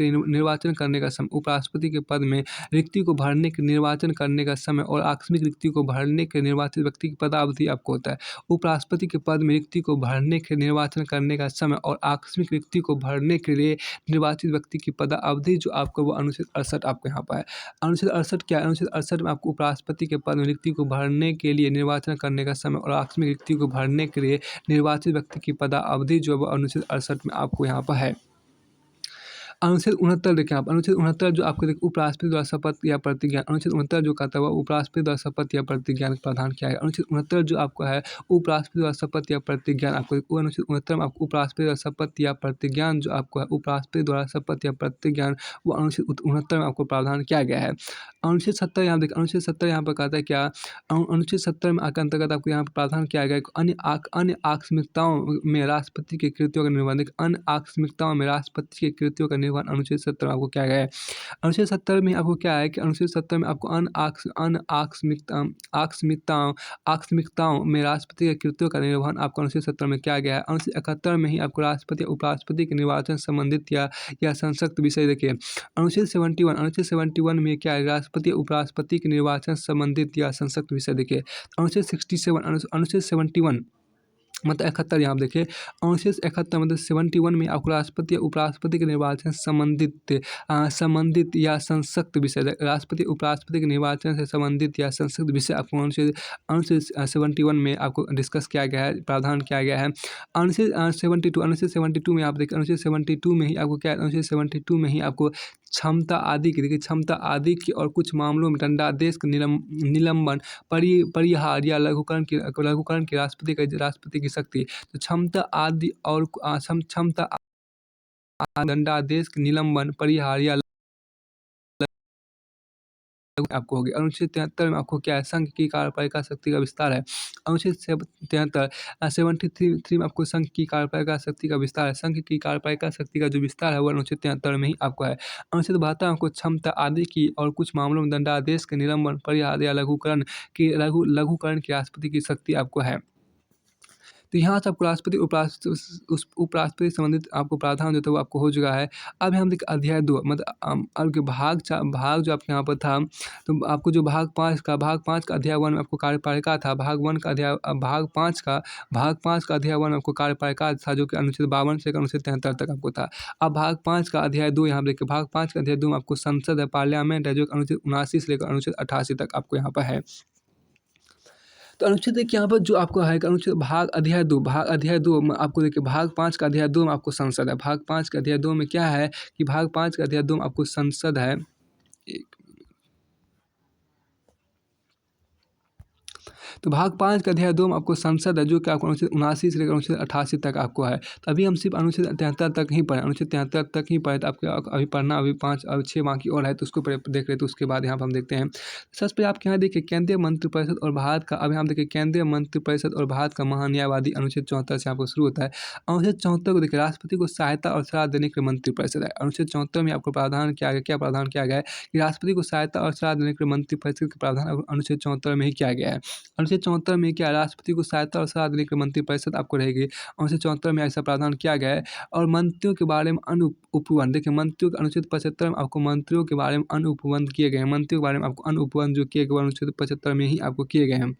S1: लिए निर्वाचन करने का समय, उपराष्ट्रपति के पद में रिक्ति को भरने के निर्वाचन करने का समय और आकस्मिक रिक्ति को भरने के निर्वाचित व्यक्ति की पदावधि आपको होता है। उपराष्ट्रपति के पद में रिक्ति को भरने के निर्वाचन करने का समय और आकस्मिक रिक्ति को भरने के लिए निर्वाचित व्यक्ति की पदावधि जो आपको वो अनुच्छेद 68 आपको यहाँ पर है। अनुच्छेद 68 क्या है, अनुच्छेद 68 में आपको उपराष्ट्रपति के पद में रिक्ति को भरने के लिए निर्वाचन करने का समय और आकस्मिक रिक्ति को भरने के लिए निर्वाचित व्यक्ति की पदावधि जो है अनुच्छेद 68 में आपको यहाँ पर है। अनुच्छेद 69 देखें आप, अनुच्छेद 69 जो आपको देखिए उपराष्ट्रपति द्वारा शपथ या प्रतिज्ञान, अनुच्छेद 69 जो कहता है वह उपराष्ट्रपति द्वारा शपथ या प्रतिज्ञान का प्रावधान किया है। अनुच्छेद 69 जो आपको है उपराष्ट्रपति द्वारा शपथ या प्रतिज्ञान आपको अनुच्छेद 69 में आपको उपराष्ट्रपति द्वारा शपथ या प्रतिज्ञान जो आपको है उपराष्ट्रपति द्वारा शपथ या प्रतिज्ञान वो अनुच्छेद 69 में आपको प्रावधान किया गया है। अनुच्छेद 70 यहाँ देखिए, अनुच्छेद 70 यहाँ पर कहता है क्या, अनुच्छेद 70 में के अंतर्गत आपको यहाँ पर प्रावधान किया गया है अन्य आकस्मिकताओं में राष्ट्रपति के कृत्यों का निर्वहन, अन्य आकस्मिकताओं में राष्ट्रपति के कृत्यों का निर्वहन अनुच्छेद 70 में आपको क्या गया है। अनुच्छेद 70 में आपको क्या है कि अनुच्छेद 70 में आपको अन्य आकस्मिकताओं में राष्ट्रपति के कृत्यों का निर्वहन आपको अनुच्छेद 70 में क्या गया है। अनुच्छेद 71 में ही आपको राष्ट्रपति उपराष्ट्रपति के निर्वाचन संबंधित या संसक्त विषय देखिए। अनुच्छेद 71 में क्या है, राष्ट्रपति उपराष्ट्रपति के निर्वाचन संबंधित या संसक्त विषय देखिए। अनुच्छेद 71 मतलब 71 यहाँ देखिए, अनुच्छेद 71 मतलब 71 में आपको राष्ट्रपति या उपराष्ट्रपति के निर्वाचन संबंधित या संसक्त विषय, राष्ट्रपति उपराष्ट्रपति के निर्वाचन से संबंधित या संसक्त विषय आपको अनुच्छेद 71 में आपको डिस्कस किया गया है, प्रावधान किया गया है। अनुच्छेद 72 में आप देखिए, अनुच्छेद 72 में ही आपको क्या है, अनुच्छेद 72 में ही आपको क्षमता आदि की और कुछ मामलों में दंडादेश निलंबन परिहार या लघुकरण की राष्ट्रपति की शक्ति, तो क्षमता आदि और दंडादेश निलंबन परिहार या आपको होगी। अनुच्छेद 73 में आपको क्या है, संघ की कार्यपालिका शक्ति का विस्तार है। अनुच्छेद 73 में आपको संघ की कार्यपालिका शक्ति का विस्तार है। संघ की कार्यपालिका शक्ति का जो विस्तार है वो अनुच्छेद 73 में ही आपको है। अनुच्छेद 72 में आपको क्षमता आदि की और कुछ मामलों में दंडादेश के निलंबन परिहार या लघुकरण की राष्ट्रपति की शक्ति आपको है। तो यहाँ से आपको राष्ट्रपति उपराष्ट्रपति संबंधित आपको प्रावधान जो था वो आपको हो चुका है। अब हम देखिए अध्याय 2 मतलब अब भाग जो आपके यहाँ पर था, तो आपको जो भाग 5 का अध्याय 1 में आपको कार्यपालिका था, भाग 5 का अध्याय 1 में आपको कार्यपालिका था जो कि अनुच्छेद 52 से अनुच्छेद 73 तक आपको था। अब भाग 5 का अध्याय 2 यहाँ देखिए, भाग 5 का अध्याय 2 में आपको संसद है, पार्लियामेंट है जो अनुच्छेद 79 से लेकर अनुच्छेद 88 तक आपको यहाँ पर है। तो अनुच्छेद देखिए यहाँ पर जो आपको है कि अनुच्छेद भाग अध्याय 2 में आपको देखिए भाग 5 का अध्याय 2 में आपको संसद है। भाग 5 के अध्याय 2 में क्या है कि भाग 5 के अध्याय 2 में आपको संसद है। एक तो भाग 5 का अध्याय 2 में आपको संसद है, जो कि आपको अनुच्छेद 79 से लेकर अनुच्छेद 88 तक आपको है। तो अभी हम सिर्फ अनुच्छेद 73 तक ही पढ़े, अनुच्छेद 73 तक ही पढ़े। तो आपको अभी पढ़ना अभी 5 और 6 बाकी और है, तो उसको पहले देख रहे तो उसके बाद यहाँ पर हम देखते हैं। सबसे पहले आपके यहाँ देखिए केंद्रीय मंत्रिपरिषद और भारत का, अभी हम देखिए केंद्रीय मंत्रिपरिषद और भारत का महान्यायवादी अनुच्छेद 74 से आपको शुरू होता है। अनुच्छेद 74 को देखिए राष्ट्रपति को सहायता और सलाह देने के लिए मंत्रिपरिषद है। अनुच्छेद 74 में आपको प्रावधान किया गया, क्या प्रावधान किया गया है कि राष्ट्रपति को सहायता और सलाह देने के लिए मंत्रिपरिषद का प्रावधान अनुच्छेद 74 में ही किया गया है। अनुच्छेद 74 में क्या राष्ट्रपति को सहायता और सलाह देने के लिए मंत्रिपरिषद आपको रहेगी। अनुच्छेद 74 में ऐसा प्रावधान किया गया है। और मंत्रियों के बारे में उपबंध देखिए, मंत्रियों के अनुच्छेद 75 में आपको मंत्रियों के बारे में उपबंध किए गए हैं। मंत्रियों के बारे में आपको उपबंध जो किए गए अनुच्छेद 75 में ही आपको किए गए हैं।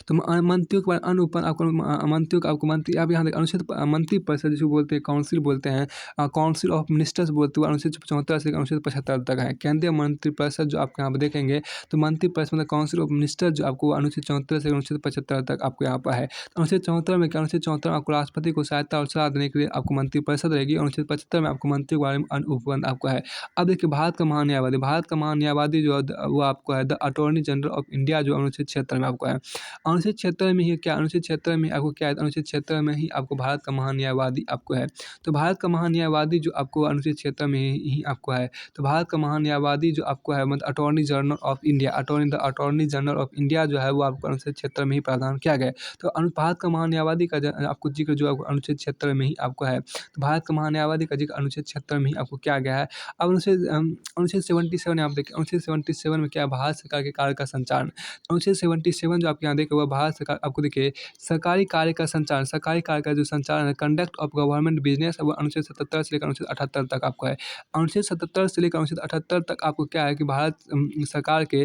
S1: तो मंत्रियों के बाद अनुपन आपको मंत्रियों का आपको मंत्री अब यहाँ अनुच्छेद मंत्रिपरिषद जिसको बोलते हैं काउंसिल बोलते हैं, काउंसिल ऑफ मिनिस्टर्स बोलते हुए अनुच्छेद 74 से अनुच्छेद 75 तक है। केंद्रीय मंत्रिपरिषद जो आपको यहाँ पर देखेंगे तो मंत्रिपरिषद मतलब काउंसिल ऑफ मिनिस्टर जो आपको अनुच्छेद 74 से अनुच्छेद 75 तक आपको यहाँ पर है। तो अनुच्छेद 74 में क्या, अनुच्छेद 74 में आपको राष्ट्रपति को सहायता और सलाह देने के लिए आपको मंत्रिपरिषद रहेगी। अनुच्छेद 75 में आपको मंत्री के बारे में उपबंध आपको है। अब देखिए भारत का महान्यायवादी जो वो आपको है the attorney general of India, जो अनुच्छेद 76 में आपको है। अनुच्छेद 76 में ही क्या, अनुच्छेद 76 में आपको क्या है, अनुच्छेद 76 में ही आपको भारत का महान्यायवादी आपको है। तो भारत का महान्यायवादी जो आपको अनुच्छेद 76 में ही आपको है। तो भारत का महान्यायवादी जो आपको है मतलब attorney general of India, attorney general of India जो है वो आपको अनुच्छेद 76 में ही प्रावधान किया गया है। तो भारत का महान्यायवादी का आपको जिक्र जो आपको अनुच्छेद 76 में ही आपको है। तो भारत का महान्यायवादी का जिक्र अनुच्छेद 76 में ही आपको किया गया है। अब अनुच्छेद 77 आप देखिए, अनुच्छेद 77 में क्या, भारत सरकार के कार्य का संचालन। अनुच्छेद 77 जो आपके यहाँ देखे हुआ भारत सरकार आपको देखिए सरकारी कार्य का संचालन, सरकारी कार्य का जो संचालन है, कंडक्ट ऑफ गवर्नमेंट बिजनेस, वो अनुच्छेद 77 से लेकर अनुच्छेद 78 तक आपको है। अनुच्छेद 77 से लेकर अनुच्छेद 78 तक आपको क्या है कि भारत सरकार के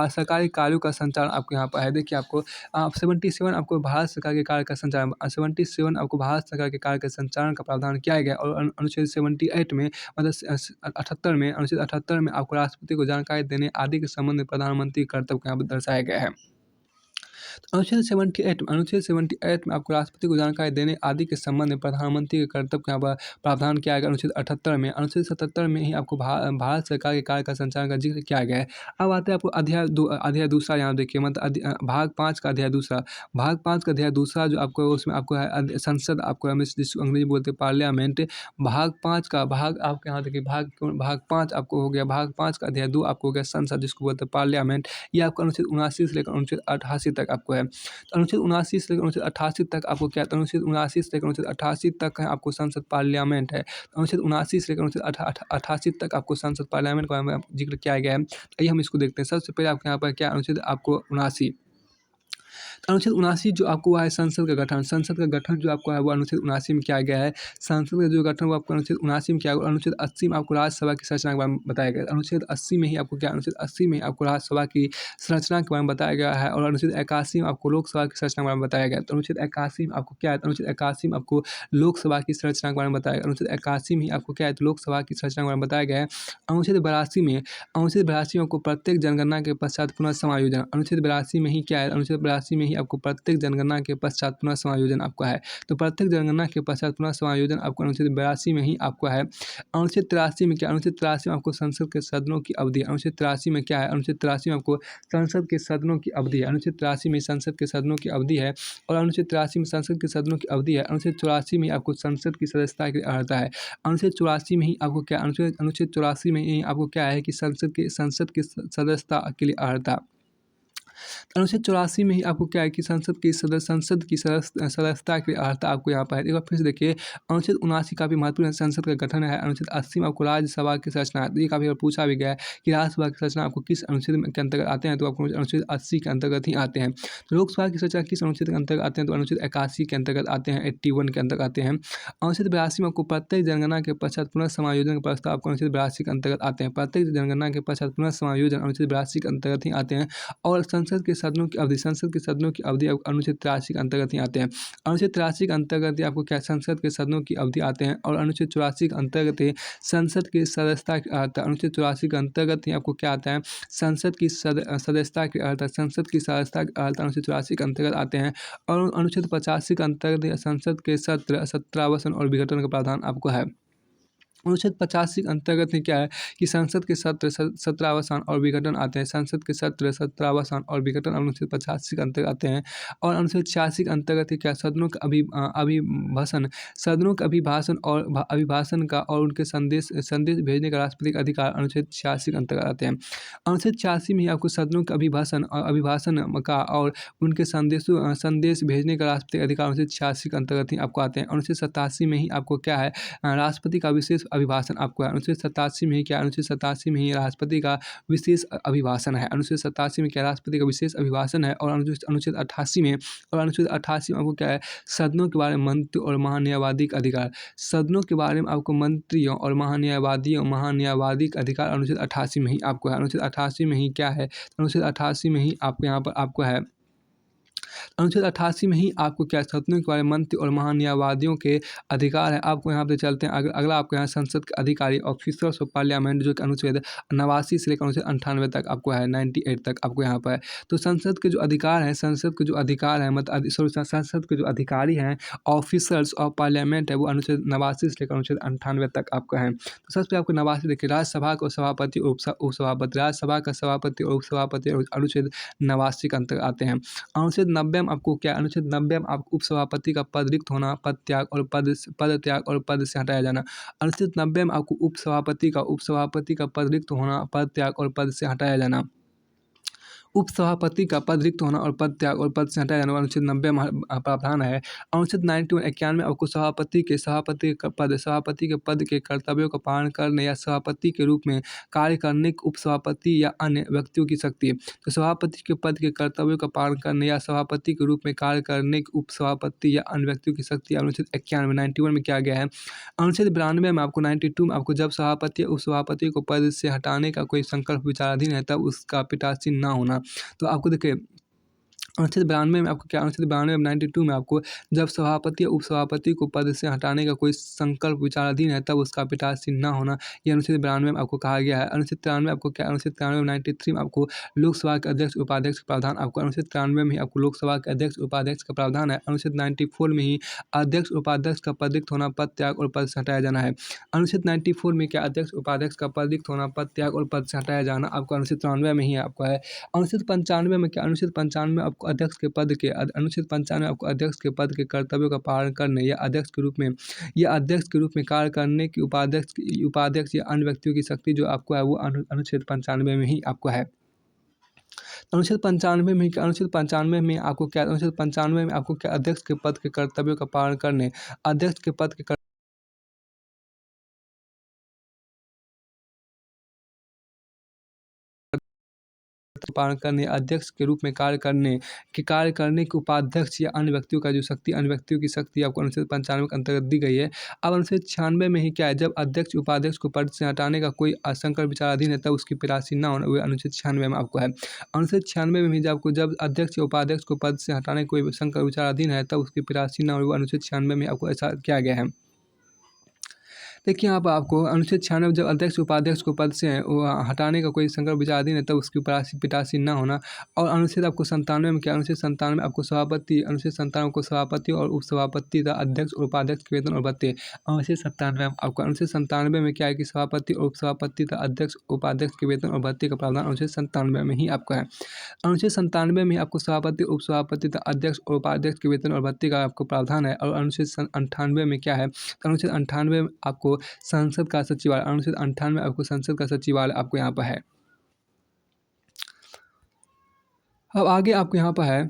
S1: सरकारी कार्यों का संचालन आपको यहाँ पर है। देखिए आपको 77 आपको भारत सरकार के कार्य का संचालन, 77 आपको भारत सरकार के कार्य के संचालन का प्रावधान किया गया। और अनुच्छेद 78 में मतलब 78 में, अनुच्छेद 78 में आपको राष्ट्रपति को जानकारी देने आदि के संबंध में प्रधानमंत्री के कर्तव्य को यहाँ पर दर्शाया गया है। अनुच्छेद 78 में आपको राष्ट्रपति को जानकारी देने आदि के संबंध में प्रधानमंत्री के कर्तव्य का यहाँ पर प्रावधान किया गया। अनुच्छेद 78 में, अनुच्छेद 77 में ही आपको भारत सरकार के कार्य का संचालन का जिक्र किया गया है। अब आते हैं आपको अध्याय दूसरा, यहाँ देखिए मतलब भाग 5 का अध्याय दूसरा। भाग 5 का अध्याय दूसरा जो आपको उसमें आपको है संसद, आपको जिसको अंग्रेजी बोलते हैं पार्लियामेंट। भाग 5 का भाग आपके यहाँ देखिए भाग 5 आपको हो गया, भाग 5 का अध्याय 2 आपको हो गया संसद, जिसको बोलते हैं पार्लियामेंट। ये आपको अनुच्छेद 79 से लेकर अनुच्छेद 88 तक आपको है। तो अनुच्छेद 79 से लेकर अनुच्छेद 88 तक आपको क्या है, तो अनुच्छेद 79 से लेकर अनुच्छेद 88 तक है आपको संसद पार्लियामेंट है। तो अनुच्छेद 79 से लेकर अनुच्छेद 88 तक आपको संसद पार्लियामेंट का जिक्र किया गया है। आइए हम इसको देखते हैं। सबसे पहले आपके यहाँ पर क्या अनुच्छेद आपको 79, अनुच्छेद 79 जो आपको हुआ है संसद का गठन, संसद का गठन जो आपको है वो अनुच्छेद 79 में किया गया है। संसद का जो गठन वो आपको अनुच्छेद 79 में किया गया। अनुच्छेद 80 में आपको राज्यसभा की संरचना के बारे में बताया गया है। अनुच्छेद 80 में ही आपको क्या, अनुच्छेद 80 में आपको राज्यसभा की संरचना के बारे में बताया गया है। और अनुच्छेद 81 में आपको लोकसभा की संरचना के बारे में बताया गया है। तो अनुच्छेद 81 में आपको क्या है, अनुच्छेद 81 में आपको लोकसभा की संरचना के बारे में बताया गया। अनुच्छेद 81 में ही आपको क्या है, तो लोकसभा की संरचना के बारे में बताया गया है। अनुच्छेद 82 में आपको प्रत्येक जनगणना के पश्चात पुनः समायोजन, अनुच्छेद 82 में ही क्या है, अनुच्छेद 82 में ही आपको प्रत्येक जनगणना के पश्चात पुनः समायोजन आपको है। तो प्रत्येक जनगणना के पश्चात पुनः समायोजन आपको अनुच्छेद 82 में ही आपको है। अनुच्छेद 83 में क्या, अनुच्छेद 83 में आपको संसद के सदनों की अवधि, अनुच्छेद 83 में क्या है, अनुच्छेद 83 में आपको संसद के सदनों की अवधि है। अनुच्छेद 83 में संसद के सदनों की अवधि है। और अनुच्छेद 83 में संसद के सदनों की अवधि है। अनुच्छेद 84 में आपको संसद की सदस्यता की अर्हता है। अनुच्छेद 84 में ही आपको क्या, अनुच्छेद 84 में ही आपको क्या है कि संसद की सदस्यता के लिए अर्हता। अनुच्छेद 84 में ही आपको क्या है कि संसद की सदस्यता की अर्हता आपको यहाँ पर है। एक बार फिर से देखिए, अनुच्छेद 79 काफ़ी महत्वपूर्ण संसद का गठन है। अनुच्छेद 80 में आपको राज्यसभा की संरचना है। तो ये काफ़ी बार पूछा भी गया है कि राज्यसभा की संरचना आपको किस अनुच्छेद के अंतर्गत आते हैं, तो आपको अनुच्छेद 80 के अंतर्गत ही आते हैं। तो लोकसभा की संरचना किस अनुच्छेद के अंतर्गत आते हैं, तो अनुच्छेद 81 के अंतर्गत आते हैं, 81 के अंतर्गत आते हैं। अनुच्छेद 82 में आपको प्रत्येक जनगणना के पश्चात पुनः समायोजन के प्रस्ताव आपको अनुच्छेद 82 के अंतर्गत आते हैं। प्रत्येक जनगणना के पश्चात पुनः समायोजन अनुच्छेद 82 के अंतर्गत ही आते हैं। और संसद के सदनों की अवधि, संसद के सदनों की अवधि अनुच्छेद 83 के अंतर्गत ही आते हैं। अनुच्छेद 83 के अंतर्गत ही आपको क्या संसद के सदनों की अवधि आते हैं, और अनुच्छेद 84 के अंतर्गत ही संसद की सदस्यता की अर्हता, अनुच्छेद 84 के अंतर्गत ही आपको क्या आता है, संसद की सदस्यता की अर्हता, संसद की सदस्यता की अर्हता अनुच्छेद 84 के अंतर्गत आते हैं। और अनुच्छेद 85 के अंतर्गत संसद के सत्रावसान और विघटन का प्रावधान आपको है। अनुच्छेद 85 के अंतर्गत में क्या है कि संसद के सत्रावसान और विघटन आते हैं। संसद के सत्रावसान और विघटन अनुच्छेद 85 के अंतर्गत आते हैं। और अनुच्छेद 86 के अंतर्गत ही क्या सदनों का अभिभाषण, सदनों के अभिभाषण और अभिभाषण का और उनके संदेश भेजने का राष्ट्रपति का अधिकार अनुच्छेद 86 के अंतर्गत आते हैं। अनुच्छेद 86 में ही आपको सदनों के अभिभाषण का और उनके संदेश भेजने का राष्ट्रपति का अधिकार अनुच्छेद 86 के अंतर्गत ही आपको आते हैं। अनुच्छेद 87 में ही आपको क्या है, राष्ट्रपति का विशेष अभिभाषण आपको है। अनुच्छेद 87 में ही क्या, अनुच्छेद 87 में ही राष्ट्रपति का विशेष अभिभाषण है। अनुच्छेद 87 में क्या, राष्ट्रपति का विशेष अभिभाषण है। और अनुच्छेद 88 में आपको क्या है, सदनों के बारे में मंत्री और महान्यायवादी का अधिकार, सदनों के बारे में आपको मंत्रियों और महान्यायवादी का अधिकार अनुच्छेद 88 में ही आपको है। अनुच्छेद 88 में ही क्या है, अनुच्छेद 88 में ही आपको यहाँ पर आपको है, अनुच्छेद 88 में ही आपको क्या, सदनों के बारे में मंत्री और महान्यायवादियों के अधिकार है। आपको यहाँ पे चलते हैं अगला आपको यहाँ संसद के अधिकारी, ऑफिसर्स ऑफ पार्लियामेंट, जो कि अनुच्छेद 89 से लेकर अनुच्छेद 98 तक आपको है, 98 तक आपको यहाँ पर है। तो संसद के जो अधिकार हैं, संसद के जो अधिकार हैं संसद के जो अधिकारी हैं, ऑफिसर्स ऑफ पार्लियामेंट है, वो अनुच्छेद 89 से लेकर अनुच्छेद 98 तक आपका है। तो सबसे आपको 89 देखिए, राज्यसभा का सभापति उपसभापति, राज्यसभा का सभापति और उपसभापति अनुच्छेद 89 के अंतर्गत आते हैं। अनुच्छेद 90 में आपको क्या, अनुच्छेद 90 में आपको उपसभापति का पद रिक्त होना, पद त्याग और पद से हटाया जाना। अनुच्छेद 90 में आपको उपसभापति का पद रिक्त होना, पद त्याग और पद से हटाया जाना। उपसभापति का पद रिक्त होना और पद त्याग और पद से हटाया जाना अनुच्छेद 90 में प्रावधान है। अनुच्छेद 91 आपको सभापति के पद के कर्तव्यों का पालन करने या सभापति के रूप में कार्य करने के उपसभापति या अन्य व्यक्तियों की शक्ति। तो सभापति के पद के कर्तव्यों का पालन करने या सभापति के रूप में कार्य करने के उपसभापति या अन्य व्यक्तियों की शक्ति अनुच्छेद 91 में क्या गया है। अनुच्छेद 92 में आपको 92 में आपको जब सभापति या उपसभापति को पद से हटाने का कोई संकल्प विचाराधीन है, तब उसका पिटासी न होना। तो आपको देखिए अनुच्छेद 92 में आपको क्या, अनुच्छेद 92 में 92 में आपको जब सभापति या उपसभापति को पद से हटाने का कोई संकल्प विचाराधीन है, तब उसका पिटासी न होना, यह अनुच्छेद 92 में आपको कहा गया है। अनुच्छेद 93 आपको क्या, अनुच्छेद 93 में 93 में आपको लोकसभा के अध्यक्ष उपाध्यक्ष का प्रावधान, आपको अनुच्छेद 93 में ही आपको लोकसभा के अध्यक्ष उपाध्यक्ष का प्रावधान है। अनुच्छेद 94 में ही अध्यक्ष उपाध्यक्ष का पद रिक्त होना, पद त्याग और पद से हटाया जाना है। अनुच्छेद 94 में क्या, अध्यक्ष उपाध्यक्ष का पद रिक्त होना, पद त्याग और पद से हटाया जाना आपको अनुच्छेद 93 में ही आपको है। अनुच्छेद 95 में क्या, अनुच्छेद 95 में आपको अनुच्छेद 95 आपको अध्यक्ष के पद के कर्तव्यों का पालन करने या अध्यक्ष के रूप में कार्य करने की उपाध्यक्ष या अन्य व्यक्तियों की शक्ति जो आपको है, वो अनुच्छेद 95 में ही आपको है। अनुच्छेद 95 में आपको क्या, अनुच्छेद 95 में आपको क्या, अध्यक्ष के पद के कर्तव्यों का पालन करने, अध्यक्ष के पद के पालन करने, अध्यक्ष के रूप में कार्य करने के उपाध्यक्ष या अन्य व्यक्तियों की शक्ति आपको अनुच्छेद 95 के अंतर्गत दी गई है। अब अनुच्छेद 96 में ही क्या है, जब अध्यक्ष उपाध्यक्ष को पद से हटाने का कोई संकल्प विचाराधीन है, तब उसकी पिरासी न होना, वह अनुच्छेद 96 में आपको है। अनुच्छेद 96 में ही जब अध्यक्ष या उपाध्यक्ष को पद से हटाने का कोई संकल्प विचाराधीन है, तब उसकी पिरासी न हो, अनुच्छेद 96 में आपको ऐसा किया गया है। देखिए यहाँ पर आपको अनुच्छेद 96 जब अध्यक्ष उपाध्यक्ष को पद से हटाने का कोई संकल्प विचाराधीन है, तब उसकी पिटासी न होना। और अनुच्छेद आपको 97 में क्या, अनुच्छेद 97 में आपको सभापति और उपसभापति तथा अध्यक्ष और उपाध्यक्ष के वेतन और भत्ते। अनुच्छेद 97 में क्या है कि सभापति और उपसभापति तथा अध्यक्ष उपाध्यक्ष के वेतन और भत्ते का प्रावधान अनुच्छेद 97 में ही आपका है। अनुच्छेद 97 में आपको सभापति उपसभापति तथा अध्यक्ष और उपाध्यक्ष के वेतन और भत्ते का आपको प्रावधान है। और अनुच्छेद 98 में क्या है, अनुच्छेद 98 में आपको संसद का सचिवालय, अनुच्छेद 98 में आपको संसद का सचिवालय आपको यहाँ पर है। अब आगे आपको यहाँ पर है